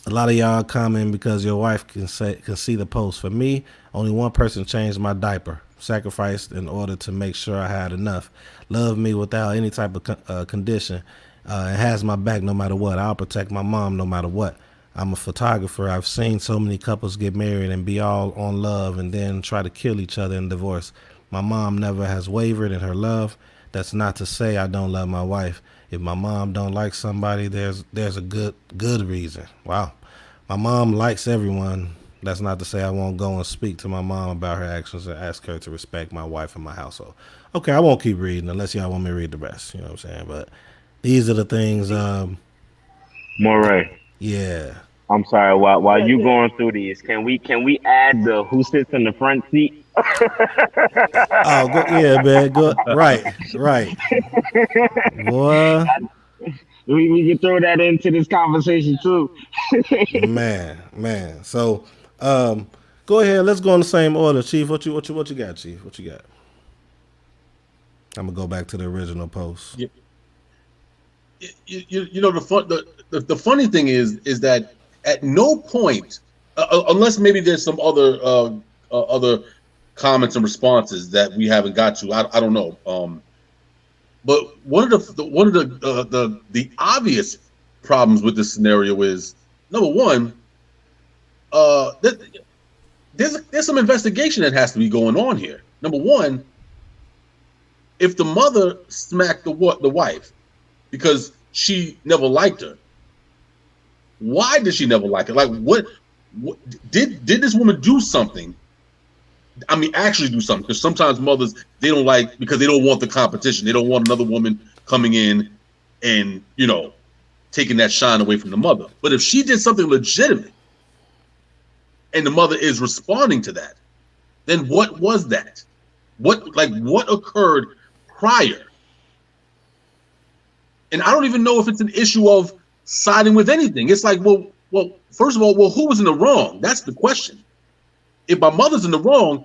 lot of y'all comment because your wife can see the post. For me, only one person changed my diaper, sacrificed in order to make sure I had enough. Love me without any type of condition. And has my back no matter what. I'll protect my mom no matter what. I'm a photographer. I've seen so many couples get married and be all on love and then try to kill each other in divorce. My mom never has wavered in her love. That's not to say I don't love my wife. If my mom don't like somebody, there's a good reason. Wow. My mom likes everyone. That's not to say I won't go and speak to my mom about her actions and ask her to respect my wife and my household. Okay, I won't keep reading unless y'all want me to read the rest. You know what I'm saying? But these are the things. Moray. Yeah. I'm sorry. While you going through these, can we add the who sits in the front seat? Oh, yeah, man. Go right. Boy. We can throw that into this conversation too. man. So, go ahead. Let's go in the same order, Chief. What you got, Chief? What you got? I'm gonna go back to the original post. Yeah. You know the funny thing is that at no point, unless maybe there's some other comments and responses that we haven't got to, I don't know. But one of the obvious problems with this scenario is, number one, there's some investigation that has to be going on here. Number one, if the mother smacked the wife because she never liked her, why did she never like her? Like, what did this woman do something? I mean, actually do something, because sometimes mothers, they don't like, because they don't want the competition. They don't want another woman coming in and, taking that shine away from the mother. But if she did something legitimate and the mother is responding to that, then what was that? What occurred prior? And I don't even know if it's an issue of siding with anything. It's like, well, first of all, who was in the wrong? That's the question. If my mother's in the wrong,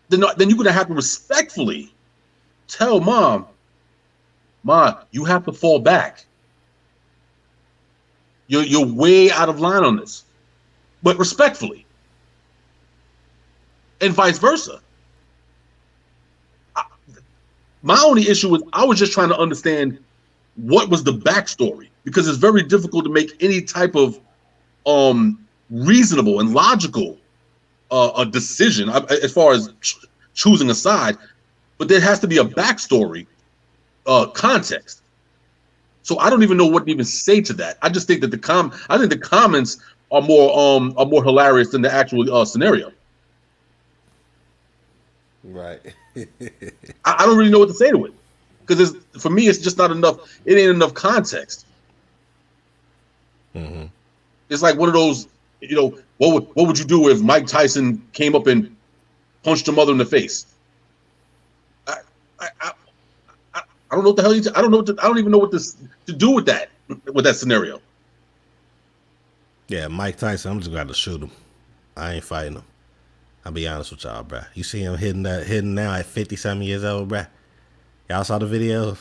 then you're gonna have to respectfully tell mom, you have to fall back. You're way out of line on this, but respectfully, and vice versa. My only issue is I was just trying to understand what was the backstory, because it's very difficult to make any type of reasonable and logical a decision as far as choosing a side, but there has to be a backstory, context. So I don't even know what to even say to that. I just think that the comments are more hilarious than the actual scenario. Right. I don't really know what to say to it, because for me it's just not enough. It ain't enough context. Mm-hmm. It's like one of those, what would you do if Mike Tyson came up and punched your mother in the face? I don't know what the hell I don't know. I don't even know what to do with that scenario. Yeah, Mike Tyson, I'm just going to shoot him. I ain't fighting him. I'll be honest with y'all, bruh. You see him hitting now at 50-something years old, bruh. Y'all saw the videos?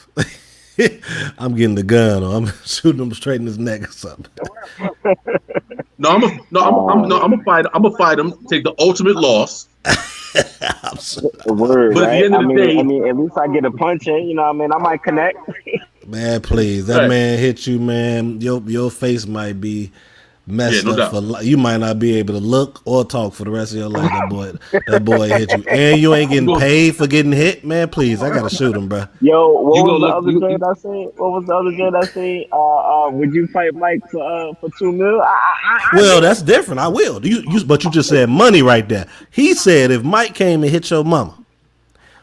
I'm getting the gun, or I'm shooting him straight in his neck or something. I'm gonna fight him. Take the ultimate loss. Word, but at the right? end of the day, I mean, at least I get a punch in. You know what I mean? I might connect. Man, please, that man hit you, man. Your face might be messed up for life. You might not be able to look or talk for the rest of your life. That boy hit you, and you ain't getting paid for getting hit, man. Please, I gotta shoot him, bro. Yo, what was the other joint I said? What was the other joint I said? Would you fight Mike for $2 million? Well, that's different. I will. But you just said money right there. He said if Mike came and hit your mama,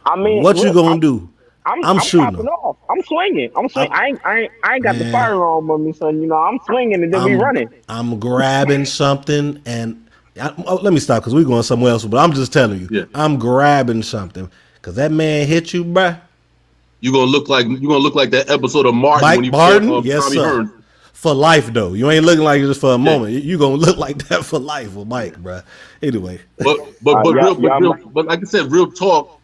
I mean, what you gonna do? I'm shooting popping off. I'm swinging. I ain't got the firearm on me, son. I'm swinging and then we running. I'm grabbing something and let me stop because we're going somewhere else. But I'm just telling you, yeah. I'm grabbing something because that man hit you, bruh. You're gonna look like that episode of Martin Mike when he Barton, yes Tommy sir. Hearns. For life though, you ain't looking like it just for a moment. You gonna look like that for life with Mike, bruh. Anyway, but like I said, real talk.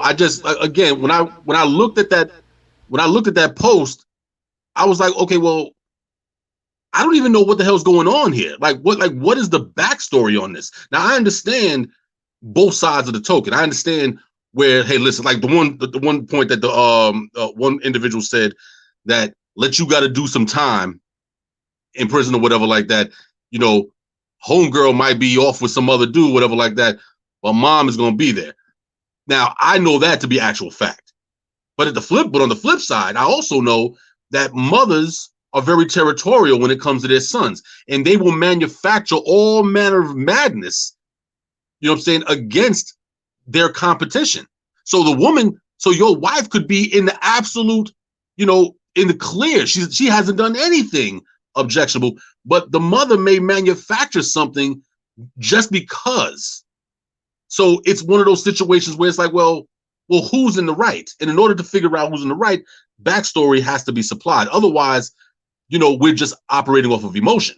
I just again when I looked at that post, I was like, okay, well, I don't even know what the hell's going on here. What is the backstory on this? Now I understand both sides of the token. I understand where, hey, listen, like the one point that the one individual said that you got to do some time in prison or whatever like that. Homegirl might be off with some other dude, whatever like that, but mom is gonna be there. Now, I know that to be actual fact. But on the flip side, I also know that mothers are very territorial when it comes to their sons. And they will manufacture all manner of madness, against their competition. So your wife could be in the absolute, in the clear. She hasn't done anything objectionable, but the mother may manufacture something just because. So it's one of those situations where it's like, well, who's in the right? And in order to figure out who's in the right, backstory has to be supplied. Otherwise, we're just operating off of emotion,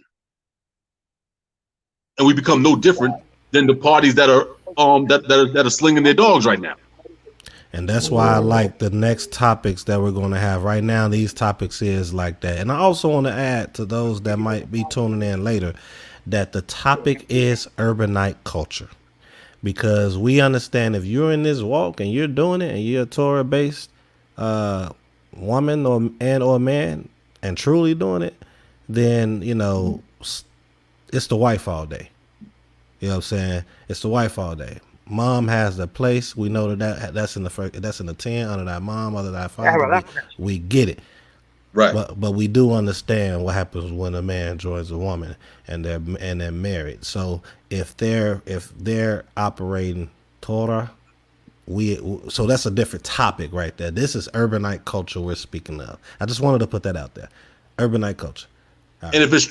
and we become no different than the parties that are that are slinging their dogs right now. And that's why I like the next topics that we're going to have right now. These topics is like that. And I also want to add to those that might be tuning in later that the topic is Urbanite culture. Because we understand if you're in this walk and you're doing it and you're a Torah-based woman or man and truly doing it, then, it's the wife all day. You know what I'm saying? It's the wife all day. Mom has the place. We know that's in the 10 under that mom, under that father. We get it. Right. But we do understand what happens when a man joins a woman and they're married. So if they're operating Torah, so that's a different topic right there. This is Urbanite culture we're speaking of. I just wanted to put that out there. Urbanite culture. Right. And if it's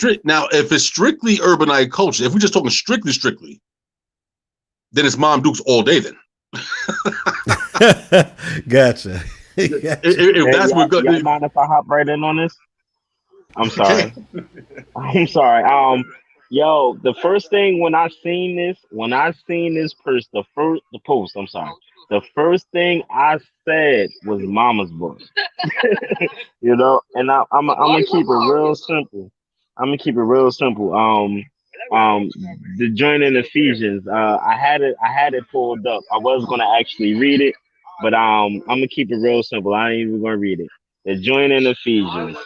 strictly Urbanite culture, if we're just talking strictly, then it's Mom Dukes all day then. Gotcha. If that's what good. Mind if I hop right in on this? I'm sorry. I'm sorry. Yo, the first thing when I seen this post, the post, I'm sorry, the first thing I said was "Mama's boy." I'm gonna keep it real simple. I'm gonna keep it real simple. The joint in Ephesians. I had it pulled up. I was gonna actually read it, but I'm gonna keep it real simple. I ain't even gonna read it. The joint in Ephesians.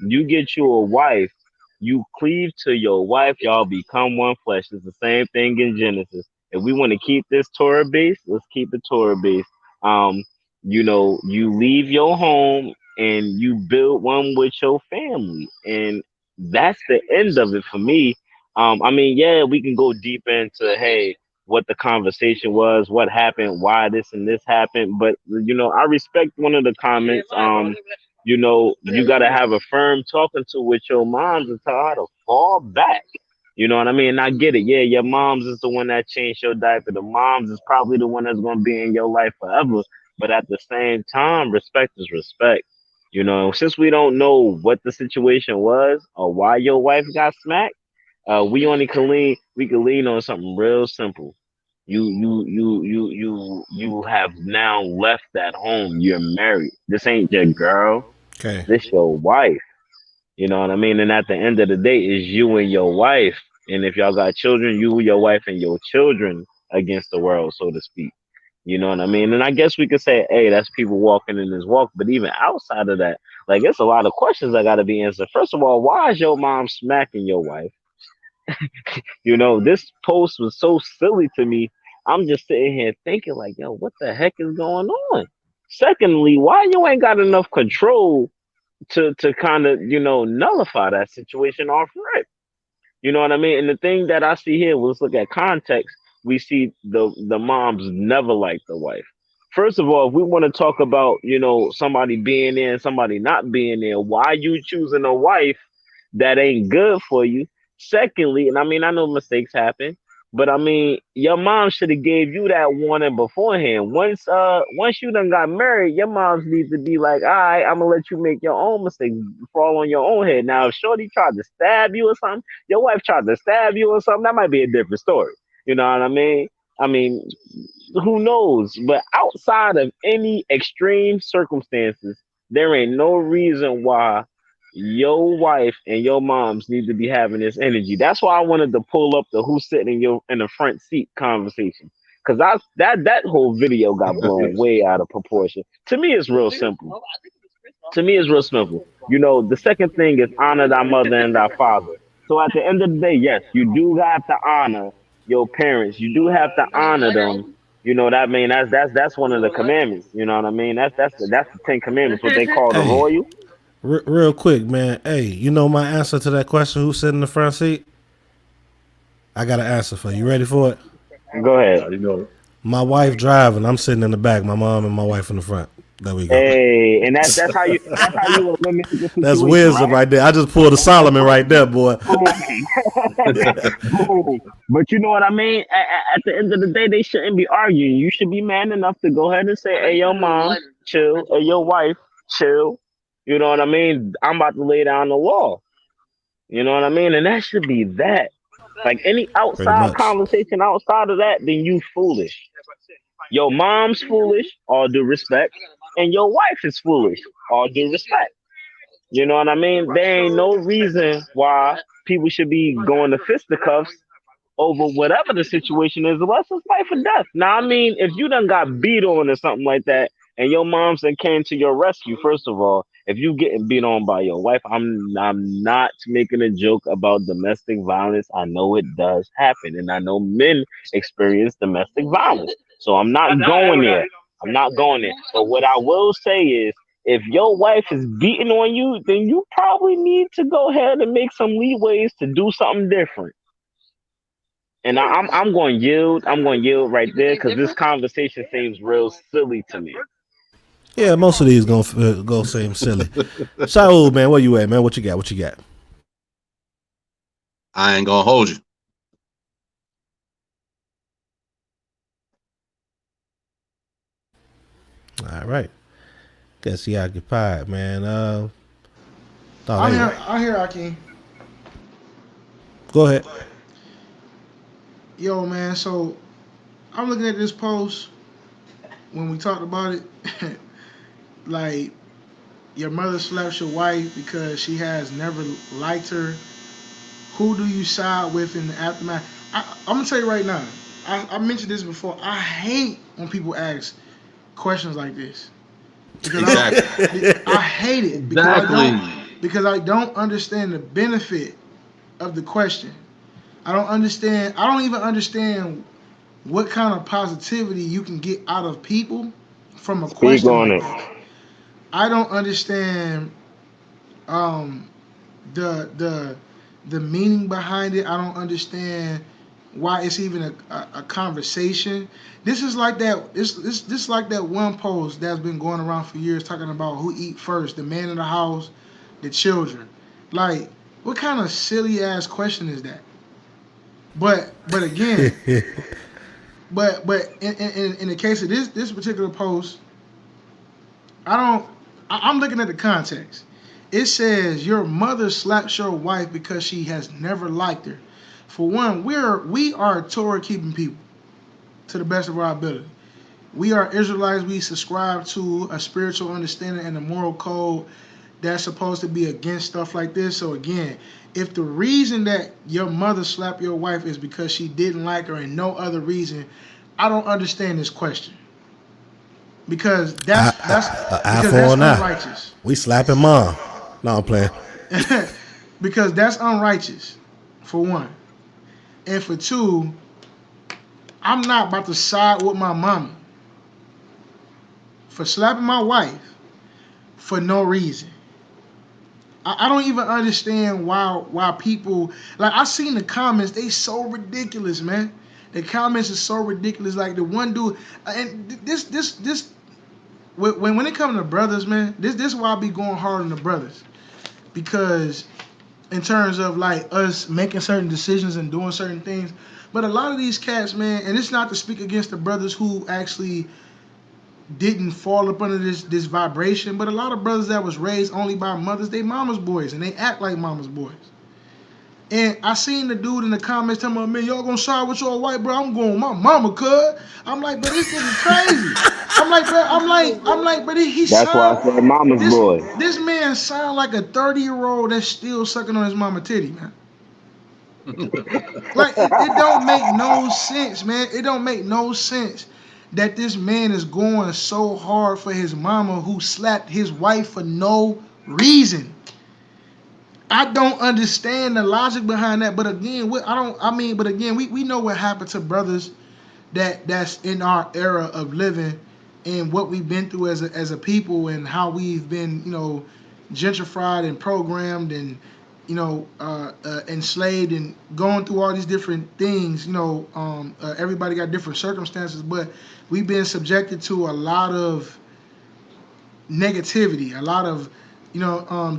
You get you a wife. You cleave to your wife. Y'all become one flesh. It's the same thing in Genesis. If we want to keep this Torah based, let's keep it Torah based. Um, you leave your home and you build one with your family, and that's the end of it for me. I mean, yeah, we can go deep into, hey, what the conversation was, what happened, why this and this happened, but I respect one of the comments. You gotta have a firm talking to with your moms and tell her to fall back. You know what I mean? And I get it. Yeah, your mom's is the one that changed your diaper. The mom's is probably the one that's gonna be in your life forever. But at the same time, respect is respect. Since we don't know what the situation was or why your wife got smacked, we can lean on something real simple. You have now left that home. You're married. This ain't your girl. Okay. This your wife. You know what I mean? And at the end of the day, it's you and your wife. And if y'all got children, you, your wife, and your children against the world, so to speak. You know what I mean? And I guess we could say, hey, that's people walking in this walk. But even outside of that, like, it's a lot of questions that got to be answered. First of all, why is your mom smacking your wife? This post was so silly to me. I'm just sitting here thinking, like, yo, what the heck is going on? Secondly, why you ain't got enough control to kind of nullify that situation off rip? You know what I mean? And the thing that I see here, let's look at context. We see the moms never liked the wife. First of all, if we want to talk about somebody being there and somebody not being there, why you choosing a wife that ain't good for you? Secondly, and I mean, I know mistakes happen, but I mean, your mom should have gave you that warning beforehand. Once you done got married, your moms need to be like, all right, I'm gonna let you make your own mistakes, fall on your own head. Now, if Shorty tried to stab you or something, your wife tried to stab you or something, that might be a different story. You know what I mean? I mean, who knows? But outside of any extreme circumstances, there ain't no reason why your wife and your moms need to be having this energy. That's why I wanted to pull up the who's sitting in the front seat conversation. Cause that whole video got blown way out of proportion. To me, it's real simple. To me, it's real simple. The second thing is honor thy mother and thy father. So at the end of the day, yes, you do have to honor your parents. You do have to honor them. That mean that's one of the commandments. You know what I mean? That's the Ten Commandments, what they call the Hey, royal. real quick, man. Hey, you know my answer to that question? Who's sitting in the front seat? I got an answer for you. You ready for it? Go I ahead. already know. My wife driving. I'm sitting in the back. My mom and my wife in the front. There we go. Hey, and that's how you eliminate the That's situation, wisdom right? right there. I just pulled a Solomon right there, boy. Boom. Boom. But you know what I mean? At the end of the day, they shouldn't be arguing. You should be man enough to go ahead and say, hey, yo, mom, chill. Hey, your wife, chill. You know what I mean? I'm about to lay down the law. You know what I mean? And that should be that. Like any Pretty outside much. conversation outside of that, then you foolish. Your mom's foolish, all due respect, and your wife is foolish, all due respect. You know what I mean? There ain't no reason why people should be going to fisticuffs over whatever the situation is, unless it's life or death. Now, I mean, if you done got beat on or something like that, and your mom's done came to your rescue, first of all, if you getting beat on by your wife, I'm not making a joke about domestic violence. I know it does happen, and I know men experience domestic violence. So I'm not going there. I'm not going there. But what I will say is, if your wife is beating on you, then you probably need to go ahead and make some leeways to do something different. And I'm going to yield. I'm going to yield right there because this conversation seems real silly to me. Yeah, most of these gonna go seem silly. Shaul, man, where you at, man? What you got? What you got? I ain't gonna hold you. All right. Guess he occupied, man. Oh, I'm there you here. go. I hear Akeem. Go ahead. Yo, man. So I'm looking at this post when we talked about it. Like, your mother slaps your wife because she has never liked her. Who do you side with in the aftermath? I'm gonna tell you right now. I mentioned this before. I hate when people ask questions like this because Exactly. I hate it Exactly. because I don't understand the benefit of the question. I don't understand. I don't even understand what kind of positivity you can get out of people from a Speak question on like it. this. I don't understand um, the the meaning behind it. I don't understand why it's even a conversation. This is like that. This like that one post that's been going around for years talking about who eat first, the man in the house, the children. Like, what kind of silly ass question is that? But again, but in the case of this particular post, I don't. I'm looking at the context. It says your mother slaps your wife because she has never liked her. For one, we are Torah keeping people to the best of our ability. We are Israelites. We subscribe to a spiritual understanding and a moral code that's supposed to be against stuff like this. So again, if the reason that your mother slapped your wife is because she didn't like her and no other reason, I don't understand this question because Eye because for that's an eye. unrighteous. We slapping mom. No, I'm playing. Because that's unrighteous, for one. And for two, I'm not about to side with my mama for slapping my wife for no reason. I don't even understand why people like I seen the comments, they so ridiculous, man. The comments are so ridiculous. Like the one dude and this when it comes to brothers, man, this is why I be going hard on the brothers. Because in terms of like us making certain decisions and doing certain things. But a lot of these cats, man, and it's not to speak against the brothers who actually didn't fall up under this vibration, but a lot of brothers that was raised only by mothers, they mama's boys and they act like mama's boys. And I seen the dude in the comments telling me, man, y'all gonna side with your white bro? I'm going with my mama, cuz. I'm like, but this nigga crazy. I'm like, but he That's why I sound said mama's this boy. this man sound like a 30-year-old that's still sucking on his mama titty, man. Like it don't make no sense, man. It don't make no sense that this man is going so hard for his mama who slapped his wife for no reason. I don't understand the logic behind that. But again, but again, we know what happened to brothers that's in our era of living and what we've been through as a people and how we've been, gentrified and programmed and enslaved and going through all these different things. Everybody got different circumstances, but we've been subjected to a lot of negativity, a lot of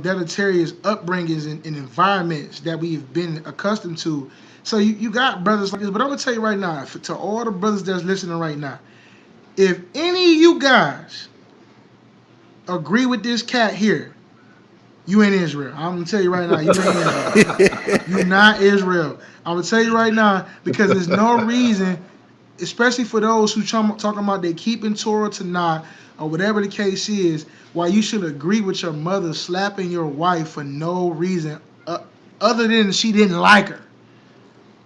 deleterious upbringings and environments that we've been accustomed to. So you got brothers like this, but I'm gonna tell you right now, to all the brothers that's listening right now, if any of you guys agree with this cat here, you ain't Israel. I'm gonna tell you right now, you ain't Israel. You not Israel. I'm gonna tell you right now because there's no reason, especially for those who talking about they keeping Torah to not or whatever the case is, why you should agree with your mother slapping your wife for no reason other than she didn't like her.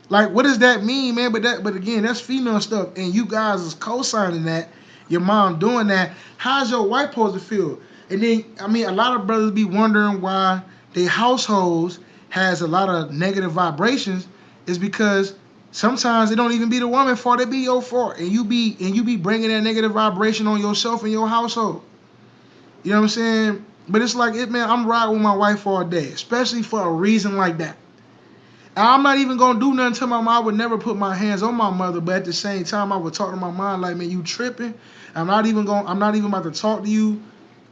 Like, what does that mean, man? But again, that's female stuff, and you guys is co-signing that. Your mom doing that. How's your wife supposed to feel? And then, I mean, a lot of brothers be wondering why their households has a lot of negative vibrations. Is because sometimes it don't even be the woman's fault; it be your fault, and you be bringing that negative vibration on yourself and your household. You know what I'm saying? But it's like it, man. I'm riding with my wife all day, especially for a reason like that. I'm not even gonna do nothing to my mom. I would never put my hands on my mother, but at the same time, I would talk to my mom like, man, you tripping. I'm not even about to talk to you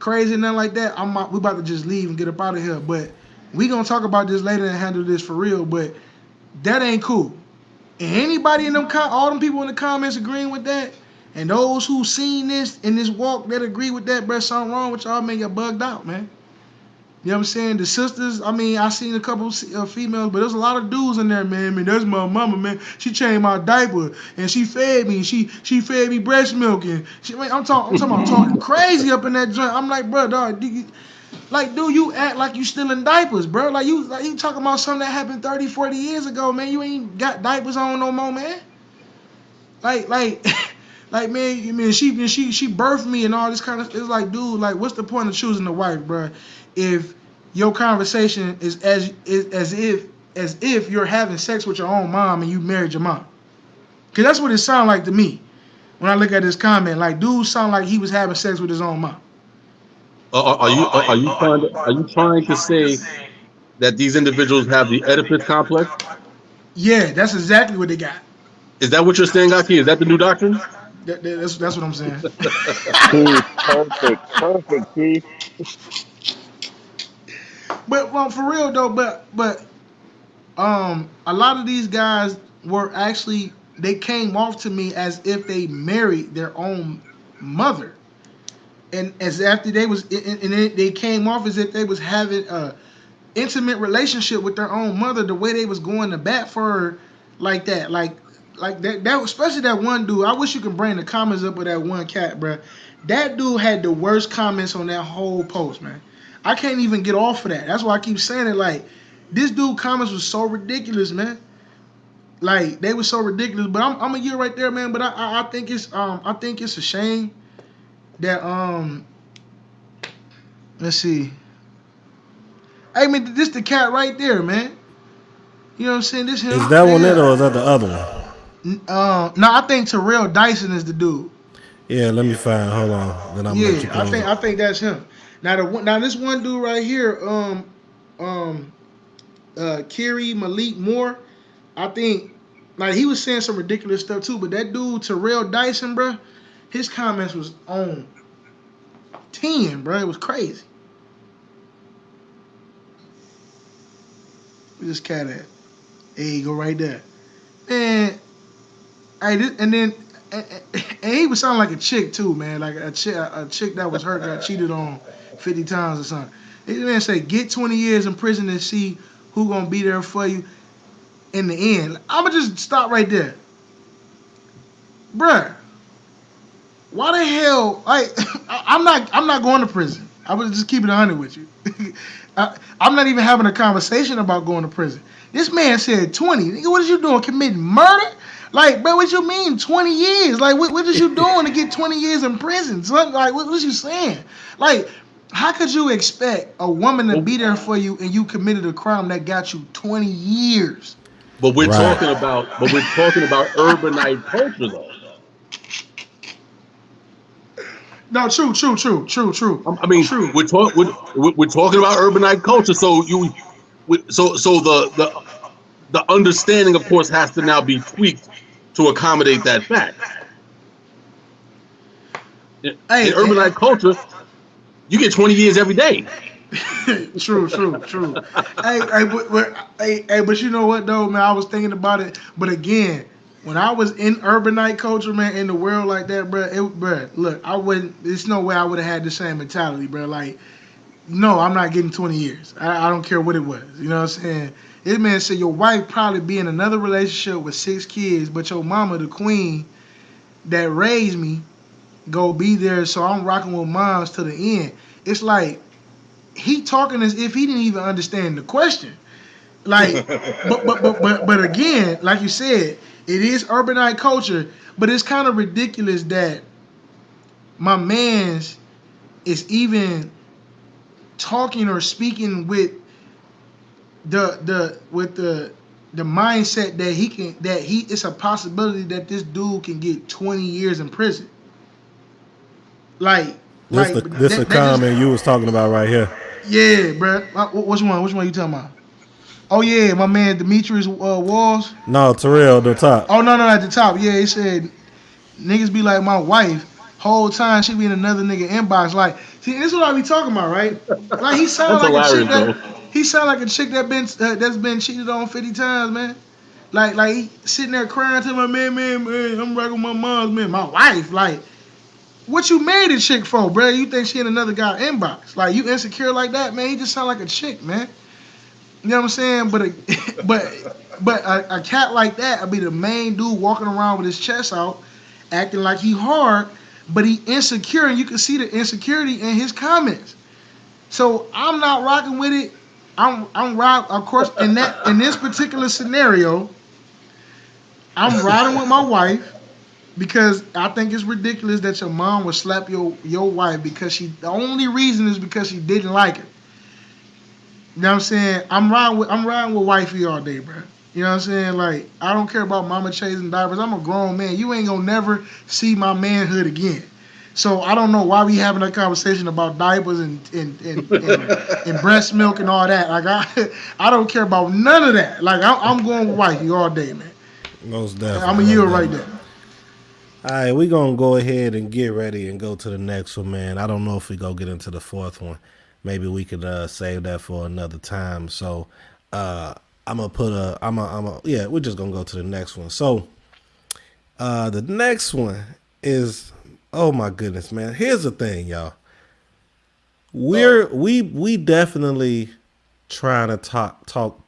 crazy and nothing like that. We about to just leave and get up out of here. But we gonna talk about this later and handle this for real. But that ain't cool. And anybody in all them people in the comments agreeing with that, and those who seen this in this walk that agree with that, bro, something wrong with y'all, man. You're bugged out, man. You know what I'm saying? The sisters, I mean, I seen a couple females, but there's a lot of dudes in there, man. I mean, that's my mama, man. She changed my diaper and she fed me. She fed me breast milk and man, I'm talking crazy up in that joint. I'm like, bro, dog, like, dude, you act like you still in diapers, bro. Like you talking about something that happened 30, 40 years ago, man. You ain't got diapers on no more, man. Like like man, you mean she birthed me and all this kind of. It's like, dude, like, what's the point of choosing a wife, bro? If your conversation is as if you're having sex with your own mom and you married your mom, cause that's what it sounds like to me when I look at this comment. Like, dude, sound like he was having sex with his own mom. Are you trying to say that these individuals have the Oedipus complex? Yeah, that's exactly what they got. Is that what you're saying, Aki? Is that the new doctrine? That's what I'm saying. Keith, perfect, perfect, Keith. But well, for real though, but a lot of these guys were actually, they came off to me as if they married their own mother, and as after they was and they came off as if they was having a intimate relationship with their own mother. The way they was going to bat for her, like that, like that especially that one dude. I wish you could bring the comments up with that one cat, bro. That dude had the worst comments on that whole post, man. I can't even get off of that. That's why I keep saying it. Like, this dude comments was so ridiculous, man. Like, they were so ridiculous. But I'm a year right there, man. But I think it's a shame that let's see. Hey man, this the cat right there, man. You know what I'm saying? This him. Is that one it or Yeah. is that the other one? No, I think Terrell Dyson is the dude. Yeah, let me find. Hold on. Then I'm gonna let you Yeah, I close think it. I think that's him. Now this one dude right here, um, Kiri Malik Moore. I think, like, he was saying some ridiculous stuff too. But that dude Terrell Dyson, bro, his comments was on 10, bro. It was crazy. Where this cat at? There you go, right there. Man, and then and he would sound like a chick too, man. Like a chick that was hurt, got cheated on 50 times or something. This man say, get 20 years in prison and see who gonna be there for you in the end. I'ma just stop right there, bruh. Why the hell? Like, I'm not going to prison. I would just keep it 100 with you. I'm not even having a conversation about going to prison. This man said 20. Nigga, what is you doing? Committing murder? Like, bro, what you mean 20 years? Like, what is you doing to get 20 years in prison? Son? Like, what you saying? Like, how could you expect a woman to But, be there for you and you committed a crime that got you 20 years? but we're Right. talking about urbanite culture though. No, true, I mean, true. we're talking about urbanite culture. So so the understanding, of course, has to now be tweaked to accommodate that fact. In Hey, urbanite culture, you get 20 years every day. true. But you know what though, man? I was thinking about it, but again, when I was in urbanite culture, man, in the world like that, bro, look, I wouldn't. There's no way I would have had the same mentality, bro. Like, no, I'm not getting 20 years. I don't care what it was. You know what I'm saying? This man said your wife probably be in another relationship with 6 kids, but your mama, the queen that raised me, go be there. So I'm rocking with moms to the end. It's like he talking as if he didn't even understand the question. Like, but again, like you said, it is urbanite culture, but it's kind of ridiculous that my man's is even talking or speaking with the mindset that he it's a possibility that this dude can get 20 years in prison. Like This like the this the that just, comment you was talking about right here. yeah, bro. Which one you talking about? Oh yeah, my man Demetrius Walls. No, Terrell, the top. Oh no, at the top. Yeah, he said niggas be like my wife. Whole time she be in another nigga inbox. Like, see, this is what I be talking about, right? Like, That's hilarious, though. he sound like a chick that's been cheated on 50 times, man. Like he sitting there crying to my man, I'm rocking my mom's man, my wife. Like, What you married a chick for, bro? You think she in another guy inbox? Like you insecure like that, man? You just sound like a chick, man. You know what I'm saying? But but a cat like that, I'd be the main dude walking around with his chest out, acting like he hard, but he insecure, and you can see the insecurity in his comments. So I'm not rocking with it. I'm right, of course, in this particular scenario, I'm riding with my wife because I think it's ridiculous that your mom would slap your wife because the only reason is because she didn't like her. You know what I'm saying? I'm riding with wifey all day, bro. You know what I'm saying? Like I don't care about mama chasing diapers. I'm a grown man. You ain't gonna never see my manhood again. So I don't know why we having a conversation about diapers and breast milk and all that. Like I don't care about none of that. Like I'm going with wifey all day, man. Most I'm a definitely, most yield right definitely. there. All right, we're gonna go ahead and get ready and go to the next one, man. I don't know if we go get into the fourth one. Maybe we could save that for another time. So uh I'm gonna put a yeah, we're just gonna go to the next one. So the next one is, oh my goodness, man. Here's the thing, y'all. Oh, We definitely trying to talk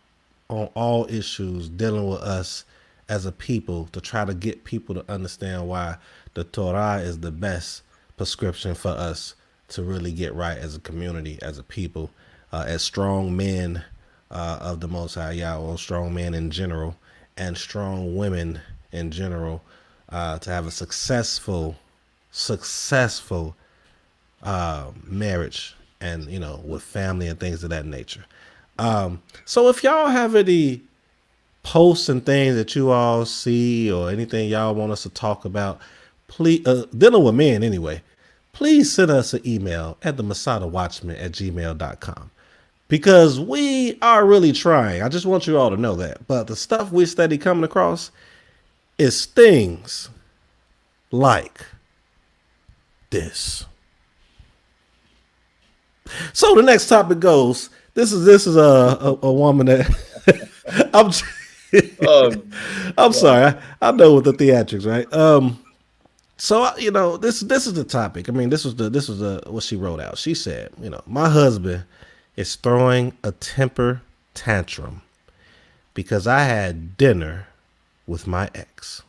on all issues dealing with us as a people to try to get people to understand why the Torah is the best prescription for us to really get right as a community, as a people, as strong men of the Most High Yahweh, strong men in general, and strong women in general, to have a successful marriage and with family and things of that nature. So if y'all have any posts and things that you all see or anything y'all want us to talk about, please, dealing with men anyway, please send us an email at the masadawatchman@gmail.com because we are really trying. I just want you all to know that. But the stuff we steady coming across is things like this. So the next topic goes. This is a woman that I'm um, I'm God. sorry. I know with the theatrics, right? So this is the topic. I mean, this was the what she wrote out. She said, my husband is throwing a temper tantrum because I had dinner with my ex,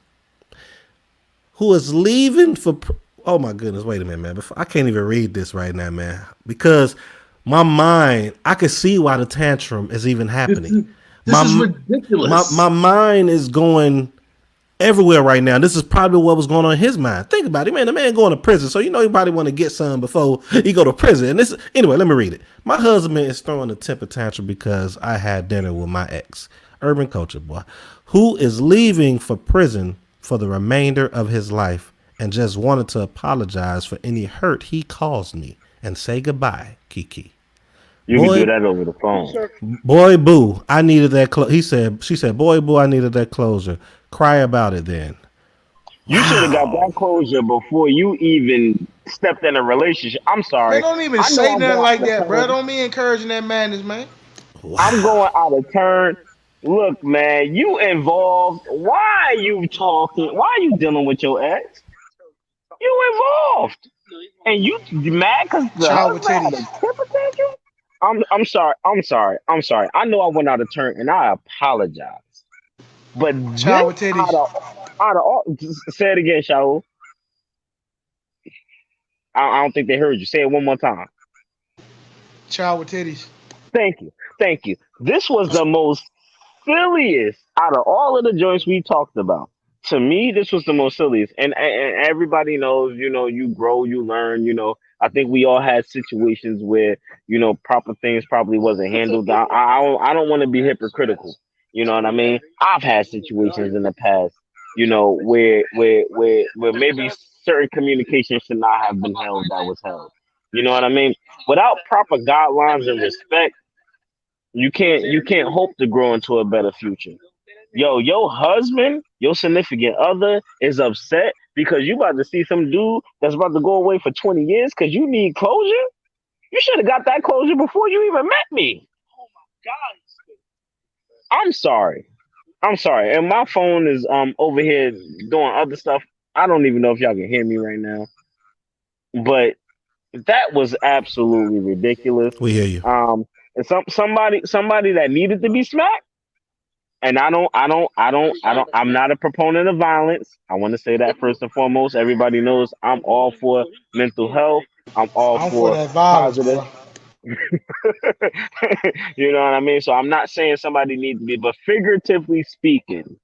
who is leaving for. Oh my goodness! Wait a minute, man. I can't even read this right now, man, because my mind. I can see why the tantrum is even This happening. is this is My my ridiculous. mind is going everywhere right now. This is probably what was going on in his mind. Think about it, man. The man going to prison, so he probably want to get some before he go to prison. And this, anyway, let me read it. My husband is throwing a temper tantrum because I had dinner with my ex, urban culture boy, who is leaving for prison for the remainder of his life, and just wanted to apologize for any hurt he caused me and say goodbye, Kiki. You could do Boy, that over the phone. boy, boo, I needed that. She said, boy, boo, I needed that closure. Cry about it then. You should have got that Wow. closure before you even stepped in a relationship. I'm Man, sorry. don't even I know say I'm nothing going like out of that, bro. turn. Don't be encouraging that madness, man. I'm Wow. going out of turn. Look, man, you involved. Why are you talking? Why are you dealing with your ex? You involved. And you mad because the Child with husband had a titties. temper tantrum? I'm sorry. I'm sorry. I'm sorry. I know I went out of turn and I apologize. But this Child with titties. out of all, say it again, Shaul. I don't think they heard you. Say it one more time. Child with titties. Thank you. Thank you. This was the most silliest out of all of the joints we talked about. To me, this was the most silliest. And everybody knows, you grow, you learn, I think we all had situations where, proper things probably wasn't handled. I don't want to be hypocritical. You know what I mean? I've had situations in the past, where maybe certain communication should not have been held that was held. You know what I mean? Without proper guidelines and respect, you can't hope to grow into a better future. Yo, your husband, your significant other is upset because you about to see some dude that's about to go away for 20 years because you need closure. You should have got that closure before you even met me. I'm sorry. I'm sorry. And my phone is over here doing other stuff. I don't even know if y'all can hear me right now. but that was absolutely ridiculous. We hear you. And somebody that needed to be smacked. And I'm not a proponent of violence. I want to say that first and foremost. Everybody knows I'm all for mental health. I'm all I'm for for that violence, positive. bro. You know what I mean? So I'm not saying somebody needs to be, but figuratively speaking,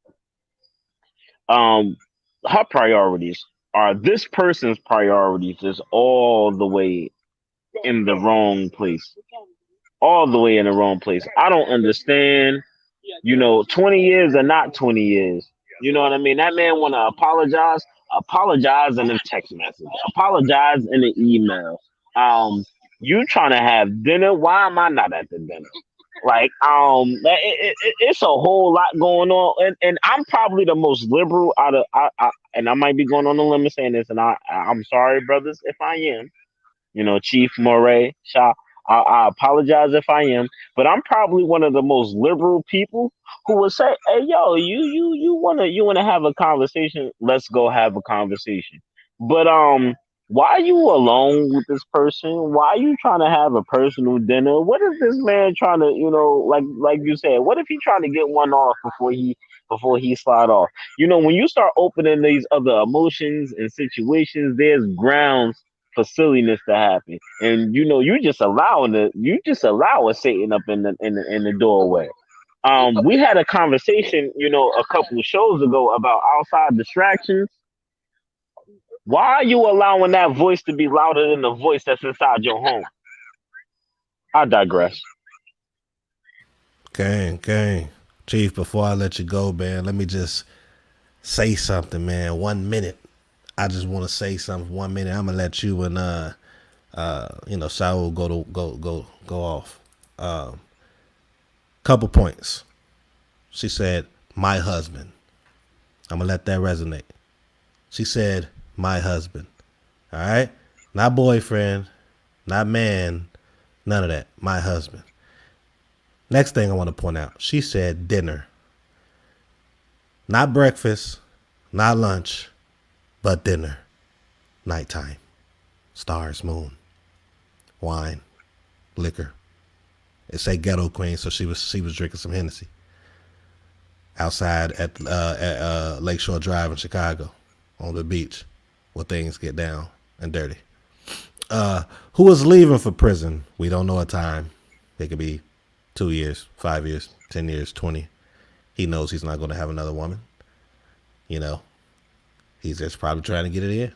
um, her priorities are this person's priorities is all the way in the wrong place. All the way in the wrong place. I don't understand. 20 years or not 20 years. You know what I mean? That man want to apologize. Apologize in a text message. Apologize in an email. You trying to have dinner? Why am I not at the dinner? Like, it's a whole lot going on, and I'm probably the most liberal out of, and I might be going on the limb saying this, and I'm sorry, brothers, if I am. Chief Moray, Shaw. I apologize if I am, but I'm probably one of the most liberal people who would say, "Hey, yo, you wanna have a conversation? Let's go have a conversation." But why are you alone with this person? Why are you trying to have a personal dinner? What if this man trying to, like you said, what if he trying to get one off before he slide off? When you start opening these other emotions and situations, there's grounds for silliness to happen, and you just allow a Satan up in the doorway. We had a conversation, a couple of shows ago about outside distractions. Why are you allowing that voice to be louder than the voice that's inside your home? I digress. Gang. Chief, before I let you go, man, let me just say something, man. 1 minute. I just want to say something. 1 minute. I'm gonna let you and Saul go off. Couple points. She said, "My husband." I'm gonna let that resonate. She said, "My husband." All right, not boyfriend, not man, none of that. My husband. Next thing I want to point out, she said dinner, not breakfast, not lunch, but dinner, nighttime, stars, moon, wine, liquor. It say ghetto queen, so she was drinking some Hennessy outside at Lakeshore Drive in Chicago on the beach where things get down and dirty. Who is leaving for prison? We don't know a time. It could be 2 years, 5 years, 10 years, 20. He knows he's not going to have another woman. He's just probably trying to get it in.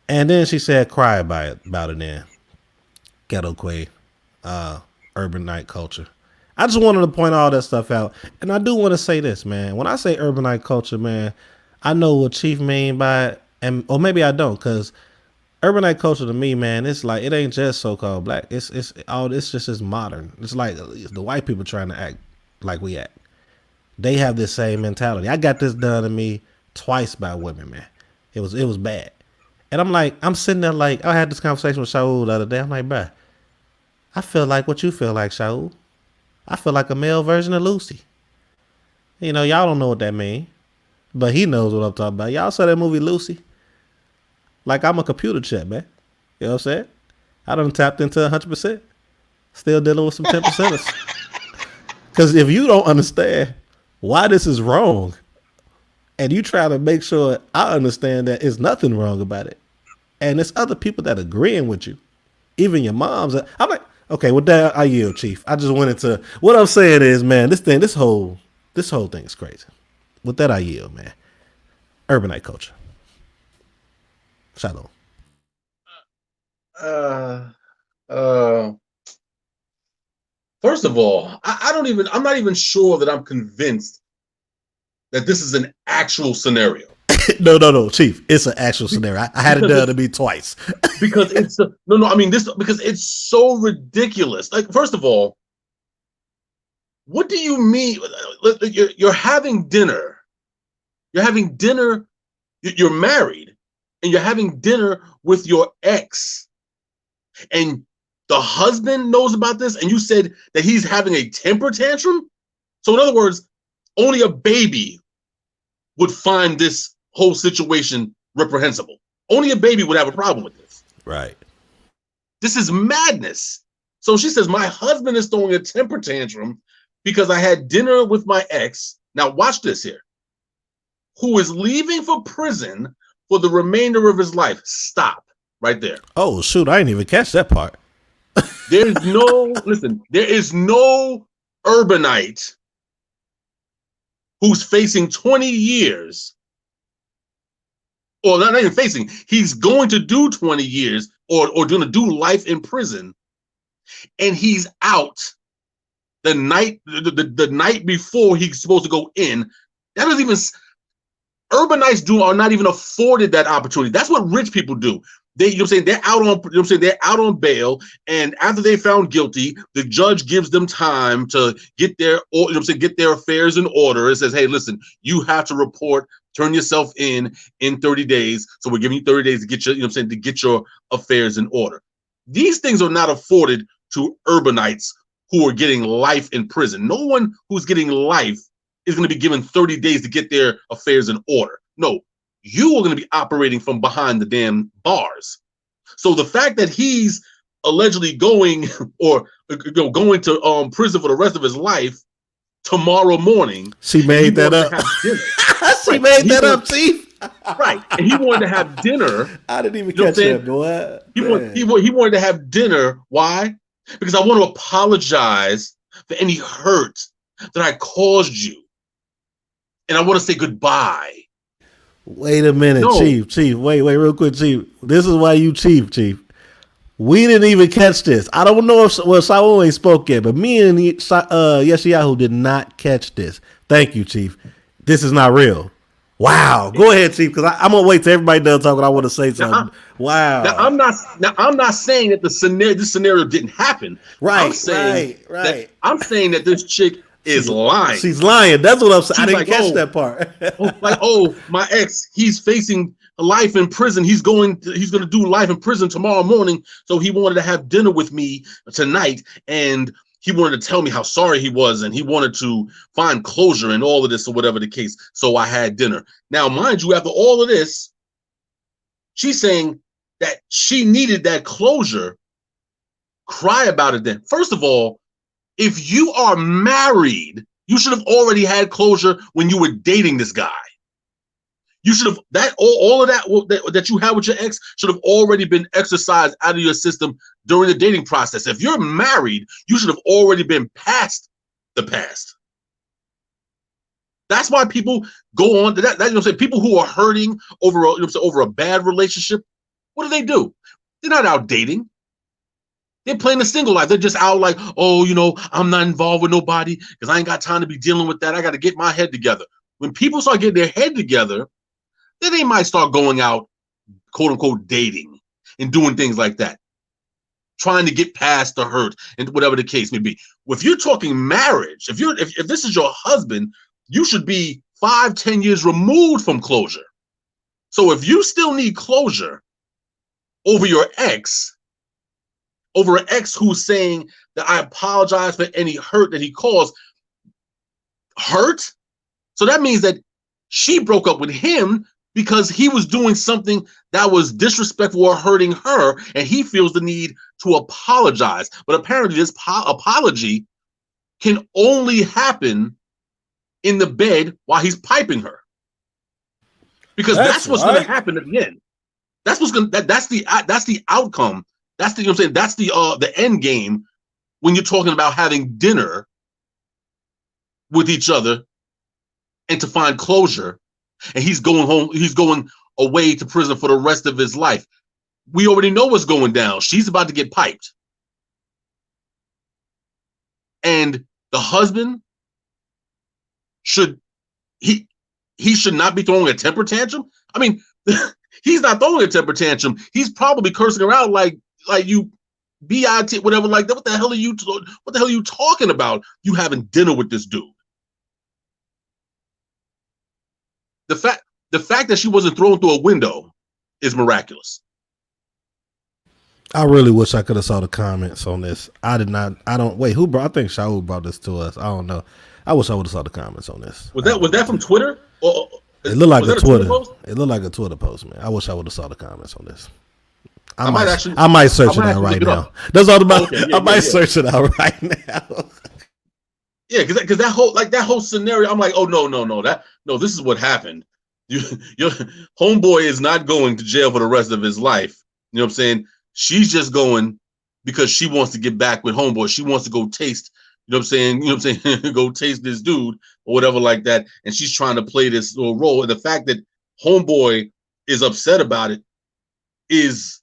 And then she said, cry about it then. Ghetto queen, urbanite culture. I just wanted to point all that stuff out. And I do want to say this, man. When I say urbanite culture, man, I know what Chief mean by it. Or maybe I don't, because urbanite culture to me, man, it's like it ain't just so called black. It's just as modern. It's like the white people trying to act like we act. They have this same mentality. I got this done to me twice by women, man. It was bad. And I'm sitting there like, I had this conversation with Shaul the other day. I'm like, bruh, I feel like what you feel like, Shaul. I feel like a male version of Lucy. Y'all don't know what that means, but he knows what I'm talking about. Y'all saw that movie Lucy? Like I'm a computer chip, man. You know what I'm saying? I done tapped into 100%. Still dealing with some 10%ers. Because if you don't understand why this is wrong, and you try to make sure I understand that there's nothing wrong about it, and there's other people that agreeing with you, even your moms. I'm like, okay, with that I yield, Chief. I just went into what I'm saying is, man, this whole thing is crazy. With that I yield, man. Urbanite culture. Shalom. Uh, uh, First of all, I'm not even sure that I'm convinced that this is an actual scenario. No, Chief. It's an actual scenario. I had it done to me twice. Because it's no. I mean this because it's so ridiculous. Like, first of all, what do you mean? You're having dinner. You're having dinner. You're married, and you're having dinner with your ex, and the husband knows about this, and you said that he's having a temper tantrum. So, in other words, only a baby would find this whole situation reprehensible. Only a baby would have a problem with this. Right. This is madness. So she says, my husband is throwing a temper tantrum because I had dinner with my ex. Now watch this here. Who is leaving for prison for the remainder of his life. Stop right there. Oh, shoot. I didn't even catch that part. There is no urbanite who's facing 20 years, or not even facing, he's going to do 20 years or going to do life in prison, and he's out the night before he's supposed to go in. That doesn't even, urbanites are not even afforded that opportunity. That's what rich people do. They, you know what I'm saying, they're out on, you know what I'm saying, they're out on bail, and after they found guilty, the judge gives them time to get their, you know what I'm saying, get their affairs in order. It says, hey, listen, you have to report, turn yourself in 30 days. So we're giving you 30 days to get your, you know what I'm saying, to get your affairs in order. These things are not afforded to urbanites who are getting life in prison. No one who's getting life is going to be given 30 days to get their affairs in order. No. You are going to be operating from behind the damn bars. So the fact that he's allegedly going or going to prison for the rest of his life tomorrow morning. She made that up. She made that up, Chief. Right. And he wanted to have dinner. I didn't even catch that, boy. He wanted to have dinner. Why? Because I want to apologize for any hurt that I caused you. And I want to say goodbye. Wait a minute, no. Chief. Wait, real quick, Chief. This is why you Chief. We didn't even catch this. I don't know if Saul ain't spoke yet, but me and Yeshayahu did not catch this. Thank you, Chief. This is not real. Wow. Go ahead, Chief, because I'm gonna wait till everybody done talking. I want to say something. Wow. Now I'm not saying that this scenario didn't happen. Right. I'm saying that this chick is lying. She's lying. That's what I'm saying. I didn't catch that part. My ex, he's facing life in prison. He's going to do life in prison tomorrow morning. So he wanted to have dinner with me tonight, and he wanted to tell me how sorry he was, and he wanted to find closure in all of this or whatever the case. So I had dinner. Now, mind you, after all of this, she's saying that she needed that closure. Cry about it then. First of all, if you are married, you should have already had closure when you were dating this guy. You should have all of that you had with your ex should have already been exercised out of your system during the dating process. If you're married, you should have already been past the past. That's why people go on to that. You know what I'm saying? People who are hurting over over a bad relationship, what do? They're not out dating. They're playing a single life. They're just out like, oh, I'm not involved with nobody because I ain't got time to be dealing with that. I got to get my head together. When people start getting their head together, then they might start going out, quote unquote, dating and doing things like that, trying to get past the hurt and whatever the case may be. If you're talking marriage, if this is your husband, you should be 5-10 years removed from closure. So if you still need closure over your ex, over an ex who's saying that I apologize for any hurt that he caused. Hurt? So that means that she broke up with him because he was doing something that was disrespectful or hurting her, and he feels the need to apologize. But apparently this apology can only happen in the bed while he's piping her. Because that's what's going to happen at the end. That's the outcome. That's the, you know what I'm saying? That's the end game when you're talking about having dinner with each other and to find closure. And he's going home. He's going away to prison for the rest of his life. We already know what's going down. She's about to get piped. And the husband should not be throwing a temper tantrum. I mean, he's not throwing a temper tantrum. He's probably cursing her out like you BIT, whatever, like that. What the hell are you talking about? You having dinner with this dude. The fact that she wasn't thrown through a window is miraculous. I really wish I could have saw the comments on this. I think Shaul brought this to us. I don't know. I wish I would have saw the comments on this. Was that from Twitter? It looked like Was a that a Twitter Twitter. post? It looked like a Twitter post, man. I wish I would have saw the comments on this. I I might might, actually, I might I search it might out actually look right it now. up. That's all Oh, about. okay, yeah, I yeah, might yeah, search it out right now. yeah. Because that whole scenario, I'm like, oh no, no, no, that no, this is what happened. You, your homeboy is not going to jail for the rest of his life. You know what I'm saying? She's just going because she wants to get back with homeboy. She wants to go taste. You know what I'm saying? You know what I'm saying? Go taste this dude or whatever like that. And she's trying to play this little role. And the fact that homeboy is upset about it is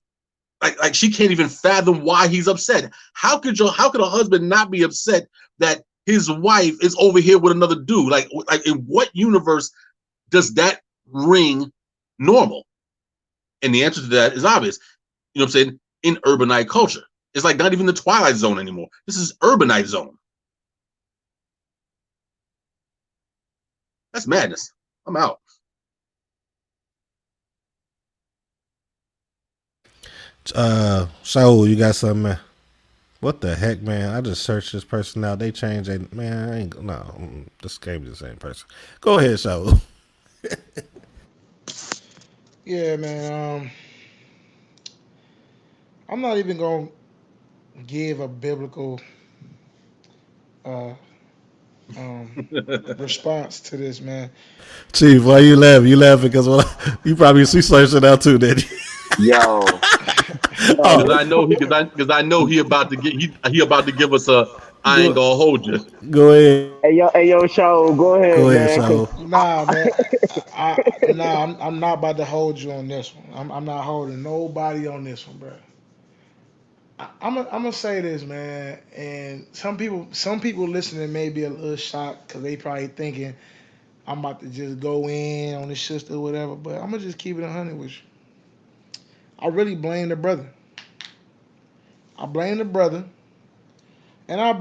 like she can't even fathom why he's upset. How could a husband not be upset that his wife is over here with another dude? Like in what universe does that ring normal? And the answer to that is obvious. You know what I'm saying? In urbanite culture. It's like not even the Twilight Zone anymore. This is urbanite zone. That's madness. I'm out. Shaul, you got something, man? What the heck, man? I just searched this person out. They changed it. Man, I ain't no. This can't be the same person. Go ahead, Shaul. Yeah, man. I'm not even gonna give a biblical uh, um, response to this, man. Chief, why you laughing? You laughing because you probably see searched it out too, did you? Yo, Because yo, I know because I know he about to get he about to give us a I ain't go, gonna hold you. go ahead. hey yo, show, go Go ahead, ahead, man. Cause Shaul. Nah, man. Nah. I'm not about to hold you on this one. I'm not holding nobody on this one, bro. I'm gonna say this, man, and some people listening may be a little shocked because they probably thinking I'm about to just go in on this sister or whatever. But I'm gonna just keep it 100 with you. I really blame the brother. I blame the brother, and I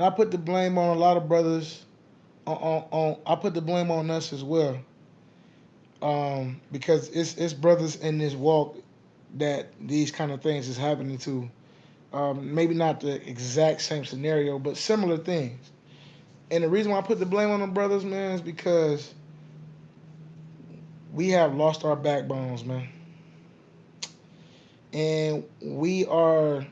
put the blame on a lot of brothers. I put the blame on us as well, because it's brothers in this walk that these kind of things is happening to. Maybe not the exact same scenario, but similar things. And the reason why I put the blame on the brothers, man, is because we have lost our backbones, man, and we are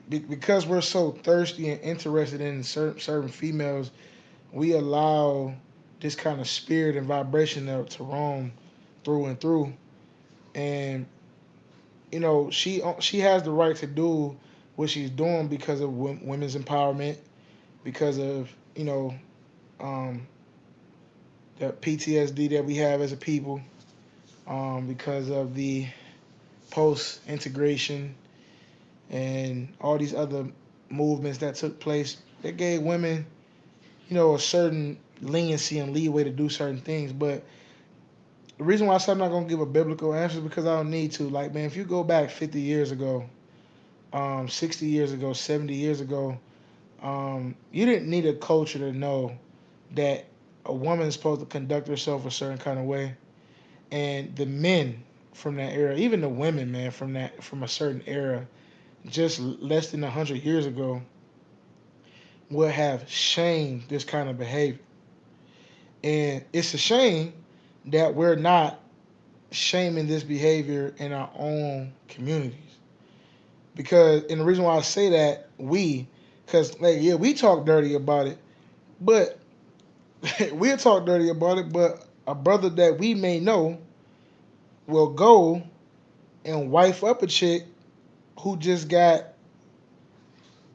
because we're so thirsty and interested in certain females. We allow this kind of spirit and vibration to roam through and through, and she has the right to do what she's doing because of women's empowerment, because of um, the PTSD that we have as a people, because of the post integration and all these other movements that took place that gave women, a certain leniency and leeway to do certain things. But the reason why I said I'm not gonna give a biblical answer is because I don't need to. Like, man, if you go back 50 years ago, 60 years ago, 70 years ago, you didn't need a culture to know that a woman is supposed to conduct herself a certain kind of way. And the men from that era, even the women, man, from a certain era, just less than 100 years ago, would have shamed this kind of behavior. And it's a shame that we're not shaming this behavior in our own communities. Because, and the reason why I say that, because, like, yeah, we talk dirty about it, but we'll talk dirty about it, but a brother that we may know will go and wife up a chick who just got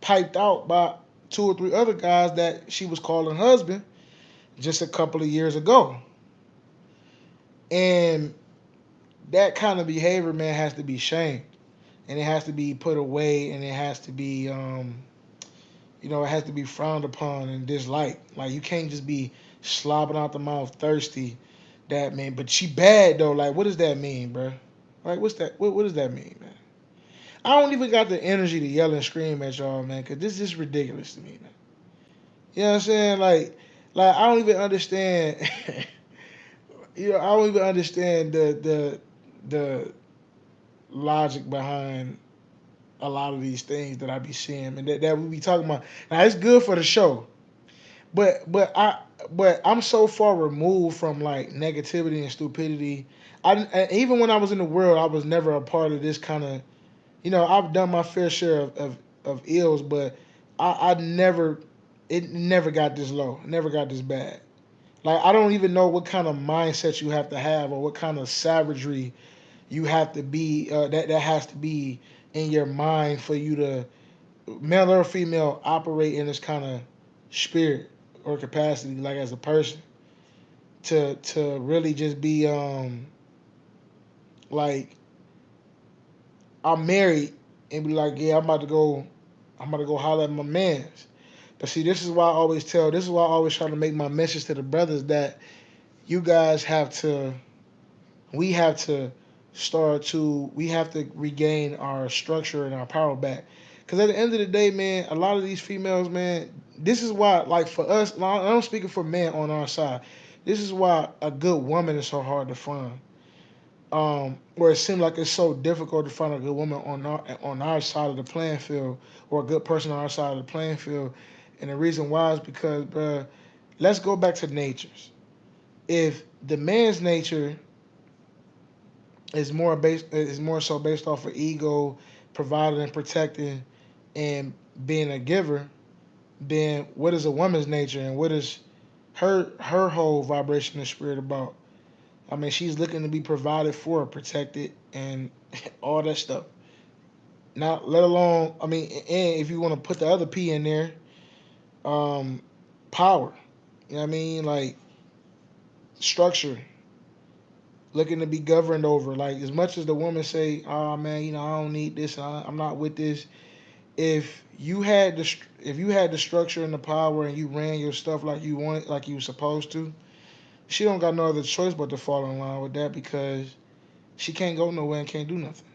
piped out by two or three other guys that she was calling husband just a couple of years ago. And that kind of behavior, man, has to be shamed. And it has to be put away, and it has to be, it has to be frowned upon and disliked. Like, you can't just be slobbing out the mouth thirsty. That, man, but she bad though. Like, what does that mean, bro? Like, what's that? What does that mean, man? I don't even got the energy to yell and scream at y'all, man, because this is ridiculous to me, man. You know what I'm saying? Like I don't even understand. I don't even understand the logic behind a lot of these things that I be seeing and that we be talking about. Now it's good for the show, but I'm so far removed from like negativity and stupidity. Even when I was in the world, I was never a part of this kind of. I've done my fair share of ills, but I never it never got this low, never got this bad. Like I don't even know what kind of mindset you have to have, or what kind of savagery you have to be. That has to be in your mind for you to, male or female, operate in this kind of spirit or capacity, like as a person, to really just be like I'm married and be like, yeah, I'm about to go holler at my mans. But see, this is why I always try to make my message to the brothers that you guys we have to we have to regain our structure and our power back. Because at the end of the day, man, a lot of these females, man, this is why, like for us, I'm speaking for men on our side. This is why a good woman is so hard to find. Where it seems like it's so difficult to find a good woman on our side of the playing field, or a good person on our side of the playing field. And the reason why is because, bruh, let's go back to natures. If the man's nature is more so based off of ego, providing and protecting, and being a giver, then what is a woman's nature, and what is her whole vibration and spirit about? I mean, she's looking to be provided for, protected, and all that stuff. Not let alone, I mean, and if you want to put the other P in there, um, power. You know what I mean? Like structure, looking to be governed over. Like as much as the woman say, "Oh man, I don't need this. I'm not with this." If you had the structure and the power, and you ran your stuff like you wanted, like you were supposed to, she don't got no other choice but to fall in line with that, because she can't go nowhere and can't do nothing.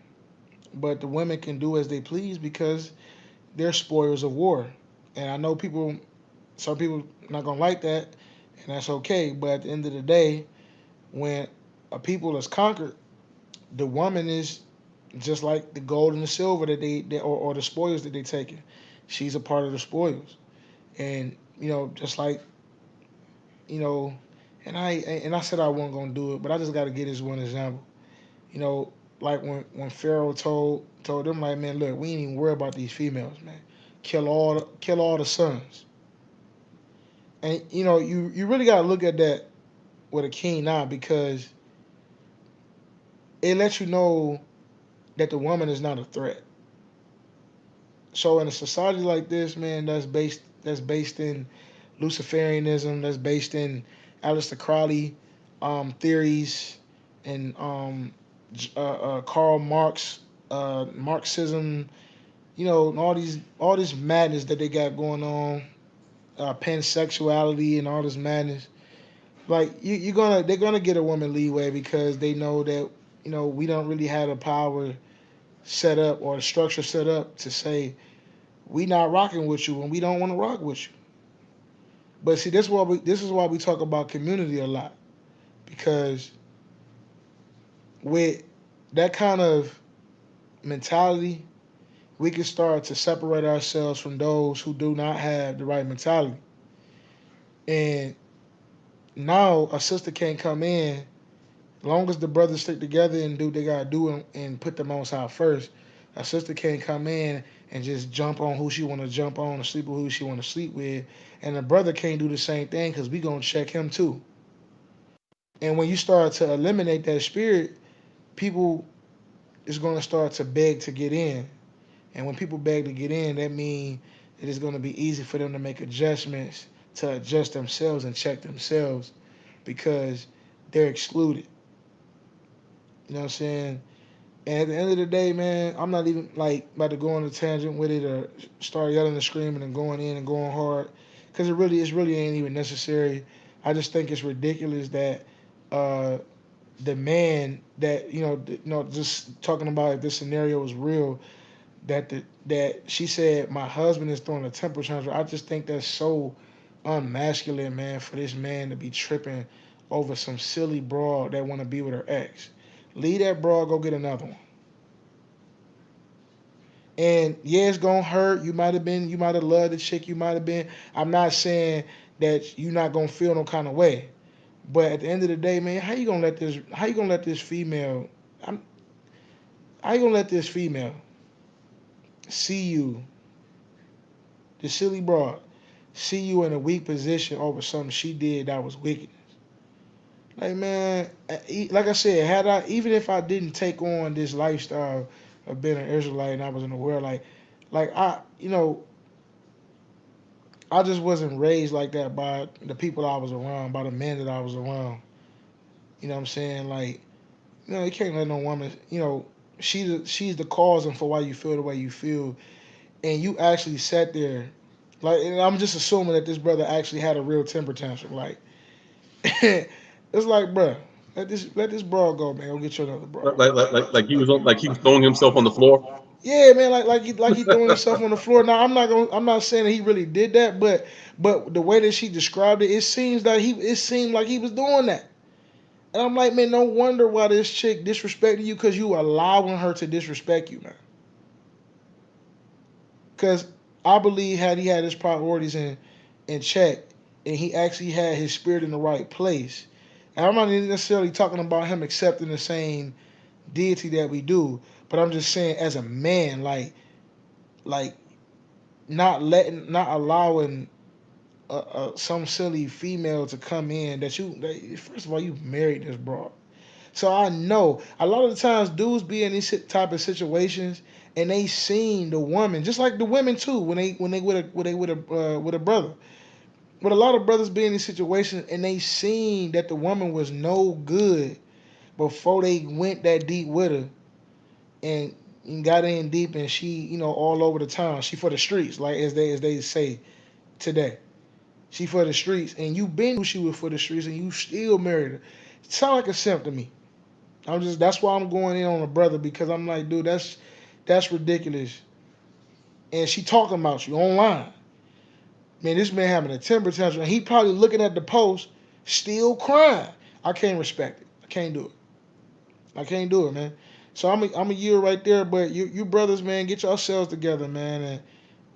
But the women can do as they please because they're spoils of war. And I know some people not gonna like that, and that's okay. But at the end of the day, when a people is conquered, the woman is just like the gold and the silver or the spoils that they taken. She's a part of the spoils, and just like you know, and I said I wasn't gonna do it, but I just got to get this one example. You know, like when Pharaoh told them, like, man, look, we ain't even worry about these females, man. Kill all the sons. And you really got to look at that with a keen eye, because it lets you know that the woman is not a threat. So in a society like this, man, that's based in Luciferianism, that's based in Aleister Crowley theories, and Karl Marx, Marxism, and all this madness that they got going on, pansexuality and all this madness. Like they're gonna get a woman leeway, because they know that we don't really have the power set up, or the structure set up to say we not rocking with you and we don't want to rock with you. But see, this is why we talk about community a lot, because with that kind of mentality, we can start to separate ourselves from those who do not have the right mentality. And now a sister can't come in, as long as the brothers stick together and do what they gotta do, and put them on side first. A sister can't come in and just jump on who she want to jump on, and sleep with who she want to sleep with, and the brother can't do the same thing, because we gonna check him too. And when you start to eliminate that spirit, people is gonna start to beg to get in. And when people beg to get in, that means it is gonna be easy for them to make adjustments, to adjust themselves and check themselves, because they're excluded. You know what I'm saying? And at the end of the day, man, I'm not even like about to go on a tangent with it, or start yelling and screaming and going in and going hard, because it really ain't even necessary. I just think it's ridiculous that uh, the man that just talking about if this scenario was real, that she said my husband is throwing a temper tantrum. I just think that's so unmasculine, man, for this man to be tripping over some silly broad that want to be with her ex. Leave that broad, go get another one. And yeah, it's gonna hurt. You might have loved the chick. You might have been. I'm not saying that you're not gonna feel no kind of way. But at the end of the day, man, how you gonna let this? How you gonna let this female? I'm, how you gonna let this female see you, the silly broad, see you in a weak position over something she did that was wicked? Like man, like I said, had I even if I didn't take on this lifestyle of being an Israelite and I was in the world, like I, I just wasn't raised like that by the people I was around, by the men that I was around. You know what I'm saying? Like, you can't let no woman, she's the cause and for why you feel the way you feel, and you actually sat there, like, and I'm just assuming that this brother actually had a real temper tantrum, like, it's like, bruh, let this bra go, man. Go get you another bra. Like he was throwing himself on the floor. Yeah, man, like he throwing himself on the floor. Now I'm not saying that he really did that, but the way that she described it, it seemed like he was doing that. And I'm like, man, no wonder why this chick disrespected you, because you allowing her to disrespect you, man. Because I believe had he had his priorities in check and he actually had his spirit in the right place. And I'm not necessarily talking about him accepting the same deity that we do, but I'm just saying as a man, like not allowing some silly female to come in first of all, you married this broad. So I know a lot of the times dudes be in these type of situations and they seen the woman just like the women too when they with a brother. But a lot of brothers be in these situations and they seen that the woman was no good before they went that deep with her, and got in deep, and she all over the town. She for the streets, like as they say today. She for the streets, and you been knew she was for the streets, and you still married her. Sound like a simp to me. That's why I'm going in on a brother, because I'm like, dude, that's ridiculous. And she talking about you online. Man, this man having a temper tantrum. And he probably looking at the post, still crying. I can't respect it. I can't do it. I can't do it, man. So I'm a year right there, but you brothers, man, get yourselves together, man,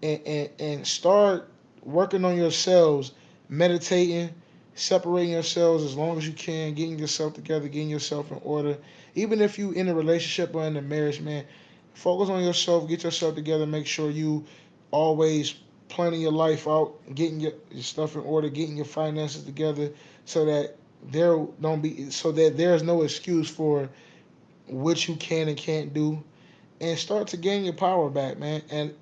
and start working on yourselves, meditating, separating yourselves as long as you can, getting yourself together, getting yourself in order. Even if you in a relationship or in a marriage, man, focus on yourself, get yourself together, make sure you always planning your life out, getting your stuff in order, getting your finances together, so that there's no excuse for what you can and can't do, and start to gain your power back, man. And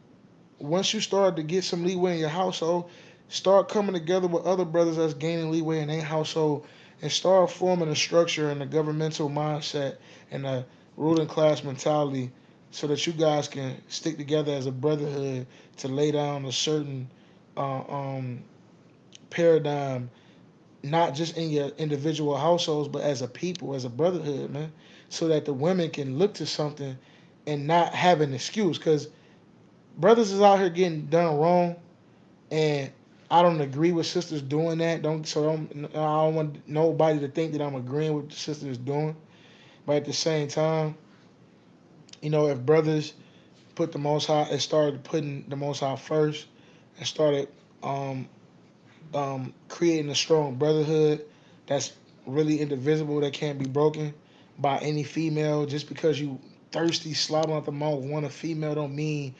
once you start to get some leeway in your household, start coming together with other brothers that's gaining leeway in their household, and start forming a structure and a governmental mindset and a ruling class mentality, so that you guys can stick together as a brotherhood to lay down a certain uh, um, paradigm, not just in your individual households, but as a people, as a brotherhood, man, so that the women can look to something and not have an excuse. Because brothers is out here getting done wrong, and I don't agree with sisters doing that. I don't want nobody to think that I'm agreeing with the sisters doing. But at the same time, if brothers put the Most High and started putting the Most High first, and started um, creating a strong brotherhood that's really indivisible, that can't be broken by any female. Just because you thirsty slobbing out the mouth want a female, don't mean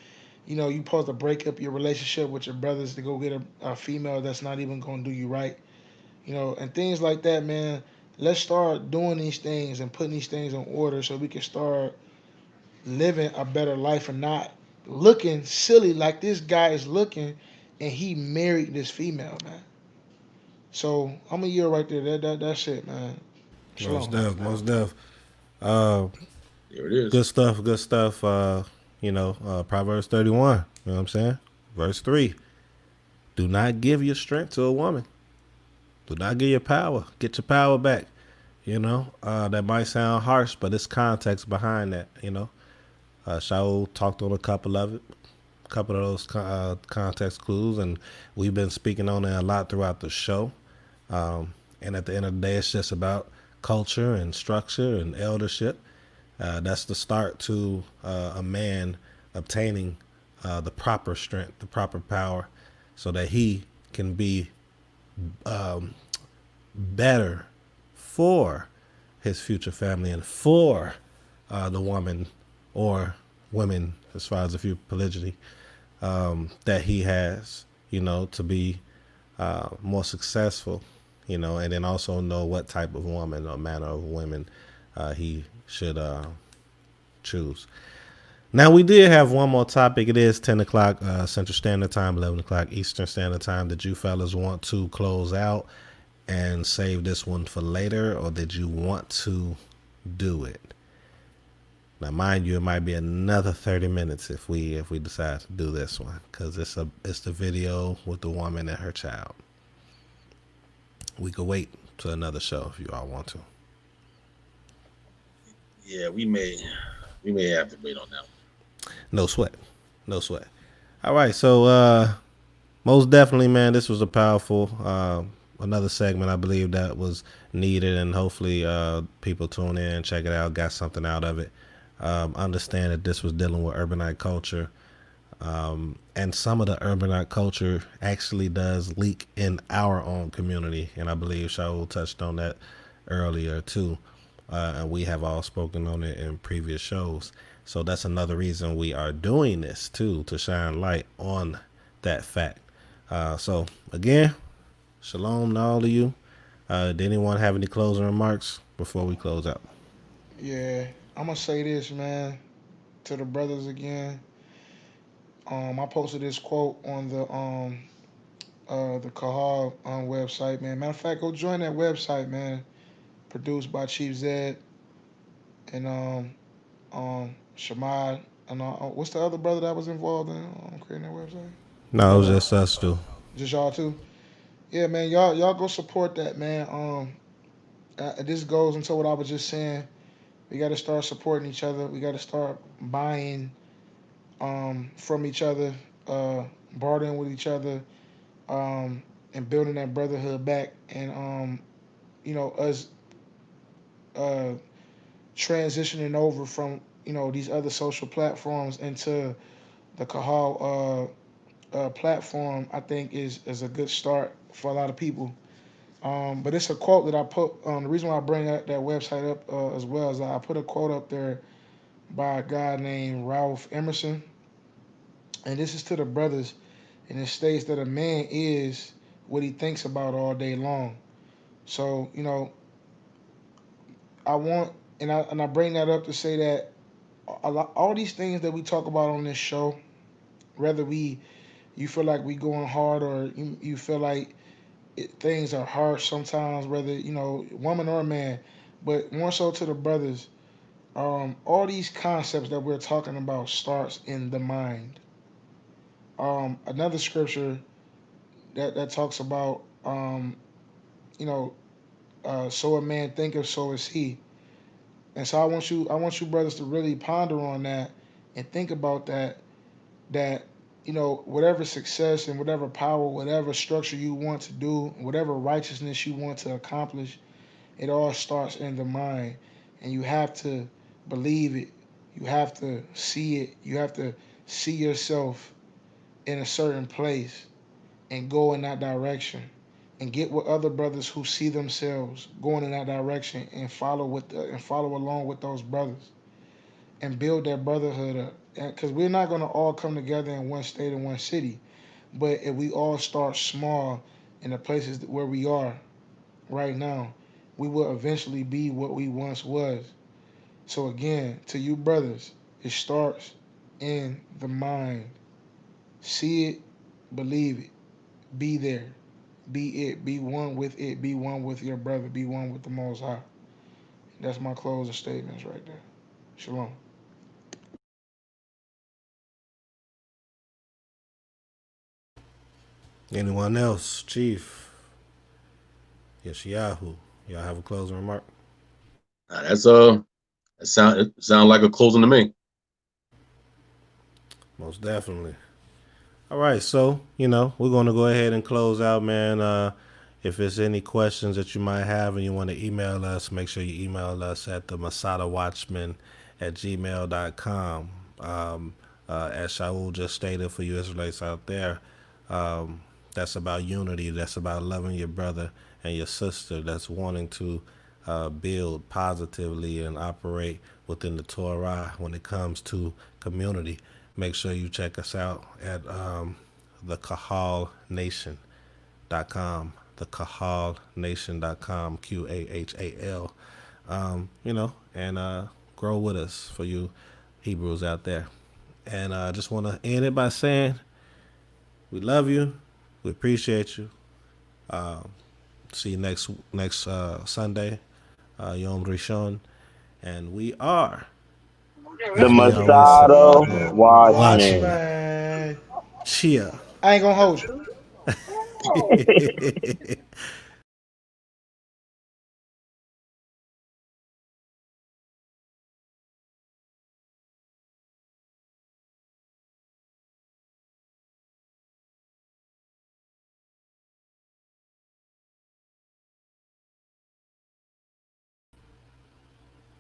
you supposed to break up your relationship with your brothers to go get a female that's not even gonna do you right. And things like that, man. Let's start doing these things and putting these things in order, so we can start living a better life and not looking silly like this guy is looking, and he married this female, man. So I'm a year right there. That's it, man. Most Shalom. def, most def. Uh, There it is. Good stuff, good stuff. Proverbs 31. You know what I'm saying? Verse 3. Do not give your strength to a woman. Do not give your power. Get your power back. That might sound harsh, but it's context behind that. Shaul talked on a couple of it, a couple of those context clues, and we've been speaking on it a lot throughout the show. And at the end of the day, it's just about culture and structure and eldership. That's the start to a man obtaining the proper strength, the proper power, so that he can be better for his future family and for the woman or women, as far as if you polygyny, that he has, to be more successful, and then also know what type of woman or manner of women he should choose. Now we did have one more topic. It is 10 o'clock Central Standard Time, 11 o'clock Eastern Standard Time. Did you fellas want to close out and save this one for later, or did you want to do it? Now, mind you, it might be another 30 minutes if we decide to do this one, because it's the video with the woman and her child. We could wait to another show if you all want to. Yeah, we may have to wait on that one. No sweat, no sweat. All right, so most definitely, man, this was a powerful another segment. I believe that was needed, and hopefully people tune in, check it out, got something out of it. Understand that this was dealing with urbanite culture, and some of the urbanite culture actually does leak in our own community, and I believe Shaul touched on that earlier too. And we have all spoken on it in previous shows. So that's another reason we are doing this too, to shine light on that fact. So again, shalom to all of you. Did anyone have any closing remarks before we close out? Yeah, I'm gonna say this, man, to the brothers again. I posted this quote on the Kahal website, man. Matter of fact, go join that website, man. Produced by Chief Zed and Shamad and what's the other brother that was involved in creating that website? No, it was just us two. Just y'all too. Yeah, man. Y'all go support that, man. This goes into what I was just saying. We got to start supporting each other. We got to start buying from each other, uh, bartering with each other, and building that brotherhood back. And us uh, transitioning over from these other social platforms into the Kahal platform, I think is a good start for a lot of people. But it's a quote that I put. The reason why I bring that website up as well is that I put a quote up there by a guy named Ralph Emerson, and this is to the brothers, and it states that a man is what he thinks about all day long. So I want, and I bring that up to say that all these things that we talk about on this show, whether you feel like we going hard or you feel like things are harsh sometimes, whether woman or man, but more so to the brothers. All these concepts that we're talking about starts in the mind. Another scripture that talks about you know so a man thinketh, so is he. And so I want you brothers to really ponder on that and think about that whatever success and whatever power, whatever structure you want to do, whatever righteousness you want to accomplish, it all starts in the mind, and you have to believe it. You have to see it. You have to see yourself in a certain place and go in that direction, and get with other brothers who see themselves going in that direction and follow along with those brothers and build that brotherhood up. Because we're not going to all come together in one state and one city, but if we all start small in the places where we are right now, we will eventually be what we once was. So again, to you brothers, it starts in the mind. See it, believe it, be there, be it, be one with it, be one with your brother, be one with the Most High. That's my closing statements right there. Shalom. Anyone else? Chief, Yeshayahu, y'all have a closing remark? That's that sound like a closing to me. Most definitely. All right, so we're gonna go ahead and close out, man. If there's any questions that you might have and you want to email us, make sure you email us at the Masada Watchman at gmail.com. As Shaul just stated for you Israelites out there, that's about unity, that's about loving your brother and your sister, that's wanting to build positively and operate within the Torah when it comes to community, make sure you check us out at the Kahal Nation.com, the KahalNation.com, QAHAL. And grow with us for you Hebrews out there. And I just want to end it by saying we love you, we appreciate you. See you next Sunday, Yom Rishon, and we are, The as we always say, Masado watchmen. Watchmen. Man, Chia. I ain't gonna hold you.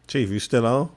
Chief, you still on?